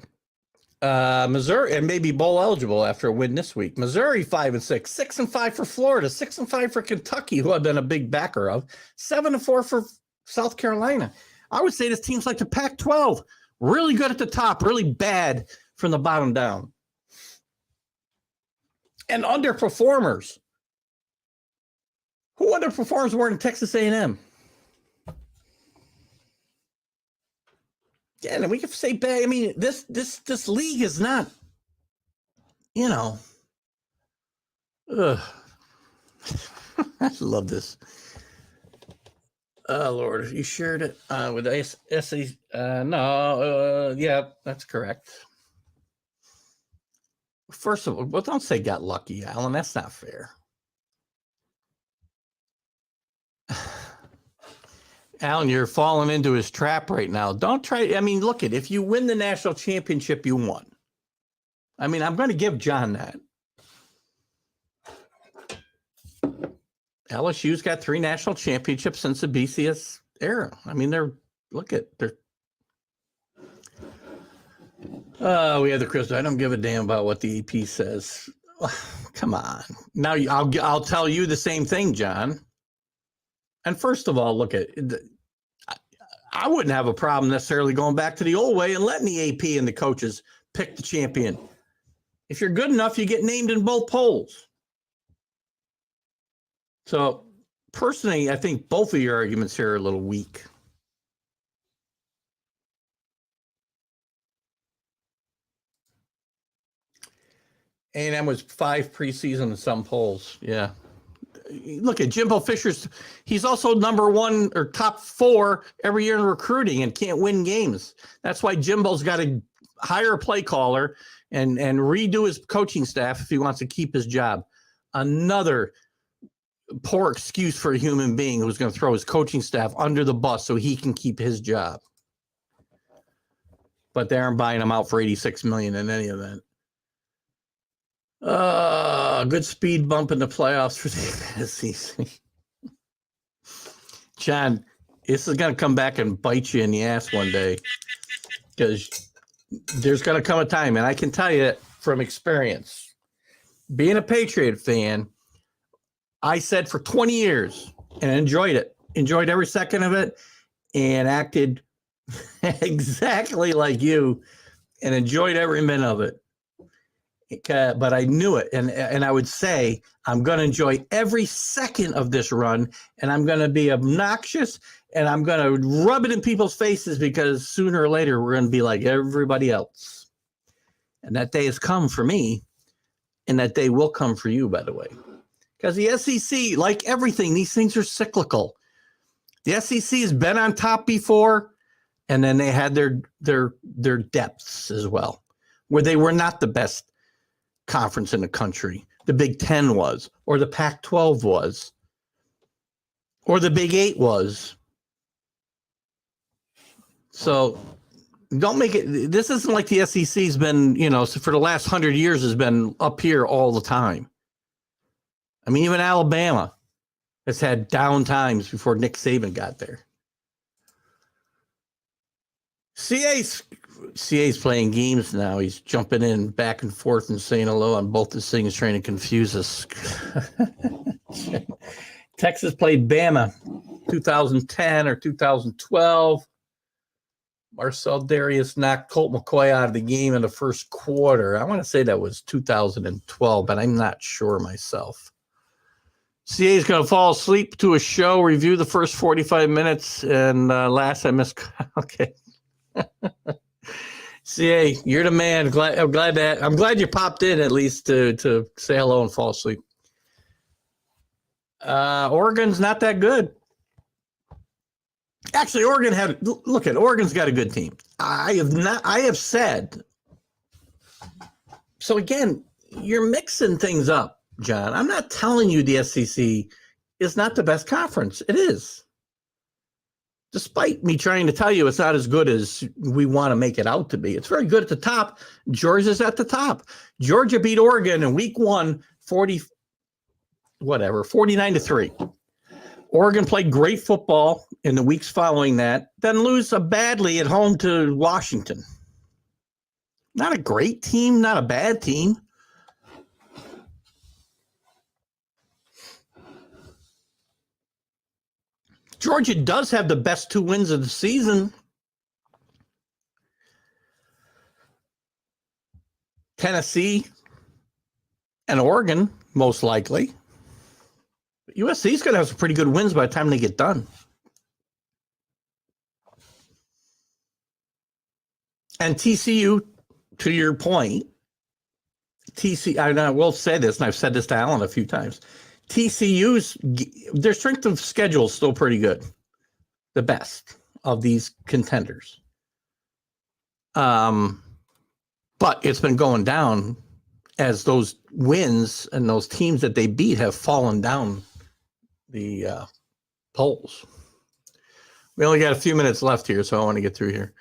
Missouri, and maybe bowl eligible after a win this week. Missouri, 5-6, 6-5 for Florida, 6-5 for Kentucky, who I've been a big backer of, 7-4 for South Carolina. I would say this team's like the Pac-12, really good at the top, really bad from the bottom down. And underperformers. Who underperforms more than Texas A&M? Yeah, and we can say bad. I mean, this league is not you know, ugh. I love this. Oh, Lord, you shared it with SC. No, yeah, that's correct. First of all, well, don't say got lucky, Alan. That's not fair. Alan, you're falling into his trap right now. Don't try. I mean, look if you win the national championship, you won. I mean, I'm going to give John that. LSU's got 3 national championships since the BCS era. I mean, they're. We have the crystal. I don't give a damn about what the EP says. Come on. Now I'll tell you the same thing, John. And first of all, I wouldn't have a problem necessarily going back to the old way and letting the AP and the coaches pick the champion. If you're good enough, you get named in both polls. So personally, I think both of your arguments here are a little weak. A&M was 5 preseason in some polls. Yeah. Look at Jimbo Fisher's. He's also number 1 or top 4 every year in recruiting and can't win games. That's why Jimbo's got to hire a play caller and redo his coaching staff if he wants to keep his job. Another poor excuse for a human being who's going to throw his coaching staff under the bus so he can keep his job. But they aren't buying him out for $86 million in any event. Good speed bump in the playoffs for the SEC. John, this is going to come back and bite you in the ass one day because there's going to come a time, and I can tell you from experience, being a Patriot fan, I said for 20 years and enjoyed every second of it, and acted exactly like you and enjoyed every minute of it. But I knew it, and I would say I'm going to enjoy every second of this run, and I'm going to be obnoxious, and I'm going to rub it in people's faces because sooner or later we're going to be like everybody else. And that day has come for me, and that day will come for you, by the way. Because the SEC, like everything, these things are cyclical. The SEC has been on top before, and then they had their depths as well, where they were not the best conference in the country. The Big Ten was, or the Pac-12 was, or the Big 8 was. So don't make it. This isn't like the SEC's been, for the last 100 years has been up here all the time. I mean, even Alabama has had down times before Nick Saban got there. CA's playing games now. He's jumping in back and forth and saying hello on both his things, trying to confuse us. Texas played Bama 2010 or 2012. Marcel Darius knocked Colt McCoy out of the game in the first quarter. I want to say that was 2012, but I'm not sure myself. CA is going to fall asleep to a show, review the first 45 minutes, and last I missed. Okay. CA, you're the man. I'm glad you popped in at least to say hello and fall asleep. Oregon's not that good. Actually, Oregon's got a good team. I have said. So again, you're mixing things up, John. I'm not telling you the SEC is not the best conference. It is. Despite me trying to tell you it's not as good as we want to make it out to be. It's very good at the top. Georgia's at the top. Georgia beat Oregon in week 1, 49-3. Oregon played great football in the weeks following that, then lose badly at home to Washington. Not a great team, not a bad team. Georgia does have the best 2 wins of the season. Tennessee and Oregon, most likely. But USC's going to have some pretty good wins by the time they get done. And TCU, to your point, I will say this, and I've said this to Alan a few times. TCU's their strength of schedule is still pretty good, the best of these contenders. But it's been going down as those wins and those teams that they beat have fallen down the polls. We only got a few minutes left here, so I want to get through here.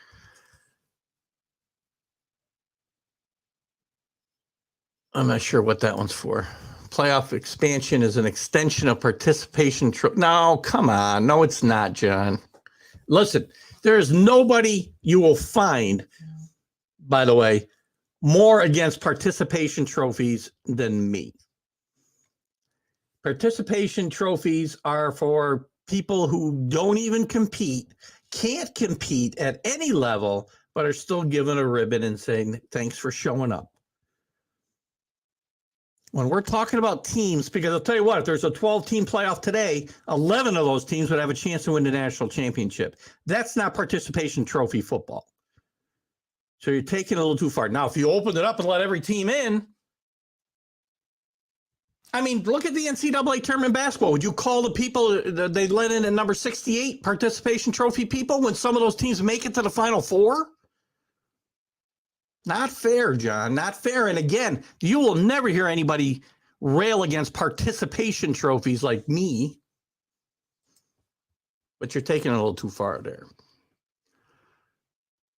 I'm not sure what that one's for. Playoff expansion is an extension of participation. No, come on. No, it's not, John. Listen, there's nobody you will find, by the way, more against participation trophies than me. Participation trophies are for people who don't even compete, can't compete at any level, but are still given a ribbon and saying, thanks for showing up. When we're talking about teams, because I'll tell you what, if there's a 12-team playoff today, 11 of those teams would have a chance to win the national championship. That's not participation trophy football. So you're taking it a little too far. Now, if you open it up and let every team in, I mean, look at the NCAA tournament basketball. Would you call the people that they let in at number 68 participation trophy people when some of those teams make it to the Final Four? Not fair, John. Not fair. And again, you will never hear anybody rail against participation trophies like me. But you're taking it a little too far there.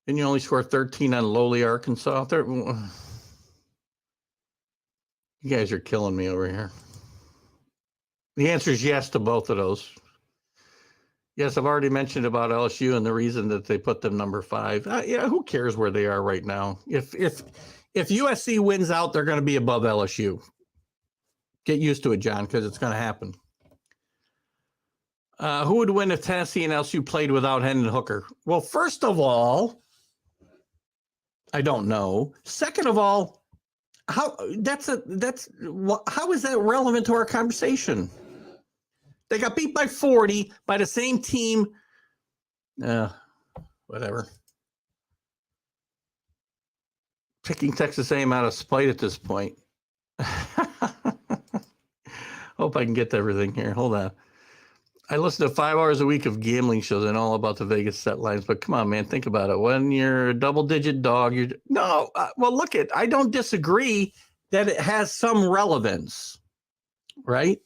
Didn't you only score 13 on lowly Arkansas? You guys are killing me over here. The answer is yes to both of those. Yes, I've already mentioned about LSU and the reason that they put them number 5. Yeah, who cares where they are right now? If USC wins out, they're going to be above LSU. Get used to it, John, because it's going to happen. Who would win if Tennessee and LSU played without Hendon Hooker? Well, first of all, I don't know. Second of all, how is that relevant to our conversation? They got beat by 40 by the same team. Whatever. Picking Texas A&M out of spite at this point. Hope I can get to everything here. Hold on. I listen to 5 hours a week of gambling shows and all about the Vegas set lines, but come on, man, think about it. When you're a double-digit dog, well, look at, I don't disagree that it has some relevance, right?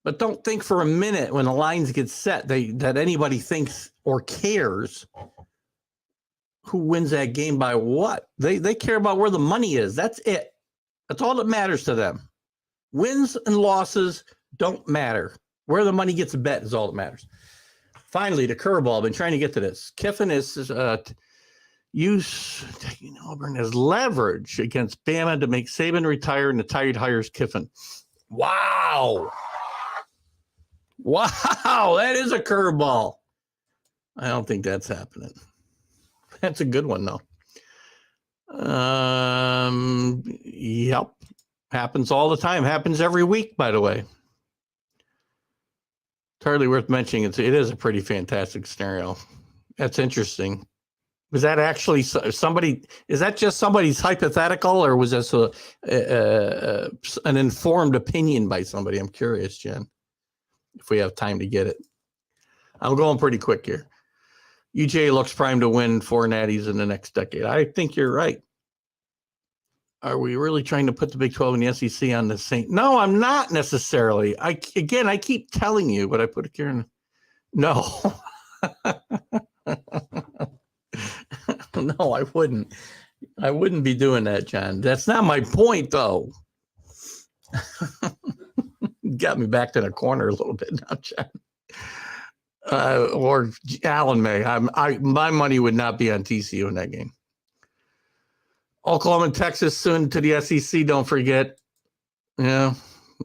But don't think for a minute when the lines get set that anybody thinks or cares who wins that game by what. They care about where the money is. That's it. That's all that matters to them. Wins and losses don't matter. Where the money gets bet is all that matters. Finally, the curveball. I've been trying to get to this. Kiffin is taking Auburn as leverage against Bama to make Saban retire, and the Tide hires Kiffin. Wow. Wow, that is a curveball. I don't think that's happening. That's a good one, though. Yep. Happens all the time. Happens every week, by the way. It's hardly worth mentioning. It is a pretty fantastic scenario. That's interesting. Was that actually somebody? Is that just somebody's hypothetical, or was this an informed opinion by somebody? I'm curious, Jen, if we have time to get it. I'm going pretty quick here. UJ looks primed to win 4 natties in the next decade. I think you're right. Are we really trying to put the Big 12 and the SEC on the same? No, I'm not necessarily. I keep telling you, but I put it here in. No. No, I wouldn't. I wouldn't be doing that, John. That's not my point, though. Got me backed in a corner a little bit now, John. Or Alan may. My money would not be on TCU in that game. Oklahoma and Texas soon to the SEC. Don't forget. Yeah,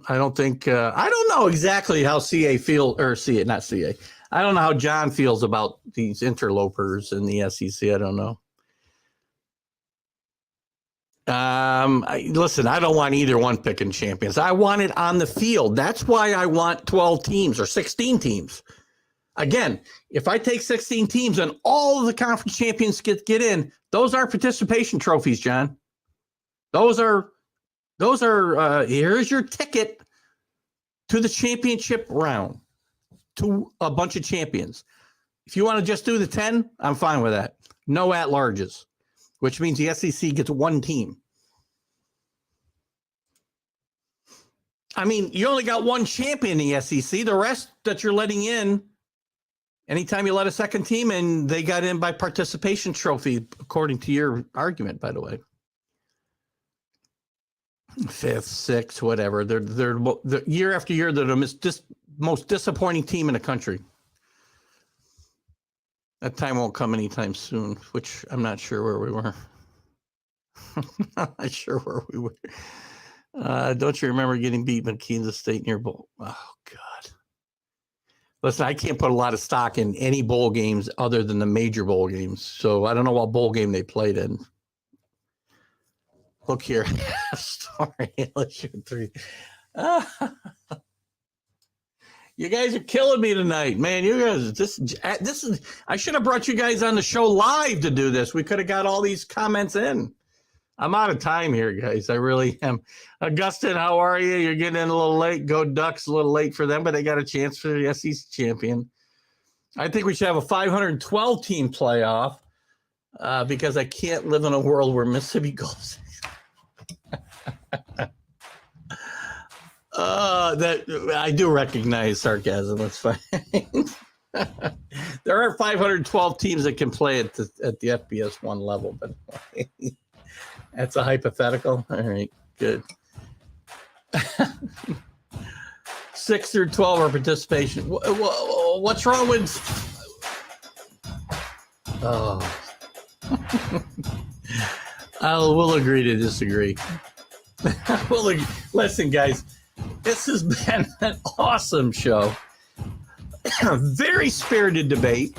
I don't think. I don't know exactly how CA feel or CA, not CA. I don't know how John feels about these interlopers in the SEC. I don't know. Listen, I don't want either one picking champions. I want it on the field. That's why I want 12 teams or 16 teams. Again, if I take 16 teams and all of the conference champions get in, those aren't participation trophies, John. Those are here's your ticket to the championship round, to a bunch of champions. If you want to just do the 10, I'm fine with that. No at-larges, which means the SEC gets one team. I mean, you only got one champion in the SEC. The rest that you're letting in, anytime you let a second team in, they got in by participation trophy, according to your argument, by the way. Fifth, sixth, whatever. They're year after year, they're the most disappointing team in the country. That time won't come anytime soon, which I'm not sure where we were. I'm not sure where we were. Don't you remember getting beat by Kansas State in your bowl? Oh, God. Listen, I can't put a lot of stock in any bowl games other than the major bowl games. So I don't know what bowl game they played in. Look here. Sorry. Let's shoot 3. You guys are killing me tonight, man. You guys, this is. I should have brought you guys on the show live to do this. We could have got all these comments in. I'm out of time here, guys. I really am. Augustin, how are you? You're getting in a little late. Go Ducks, a little late for them, but they got a chance for the SEC champion. I think we should have a 512 team playoff because I can't live in a world where Mississippi goes. That I do recognize sarcasm. That's fine. There are 512 teams that can play at the FBS 1 level, but that's a hypothetical. All right, good. 6 through 12 are participation. What's wrong with? Oh, we'll agree to disagree. Listen, guys. This has been an awesome show. Very spirited debate.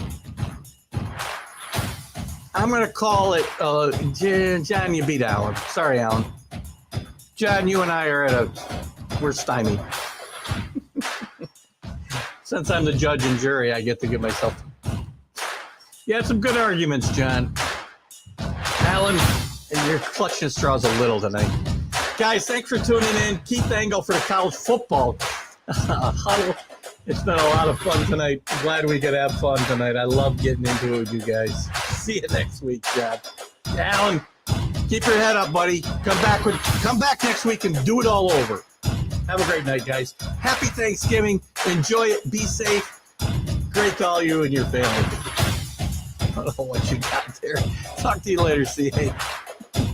I'm going to call it, John, you beat Alan. Sorry, Alan. John, you and I are we're stymied. Since I'm the judge and jury, I get to give myself. You had some good arguments, John. Alan, and your clutching straws a little tonight. Guys, thanks for tuning in. Keith Engel for the college football huddle. It's been a lot of fun tonight. Glad we could have fun tonight. I love getting into it with you guys. See you next week, John. Alan, keep your head up, buddy. Come back next week and do it all over. Have a great night, guys. Happy Thanksgiving. Enjoy it. Be safe. Great to all you and your family. I don't know what you got there. Talk to you later. See you.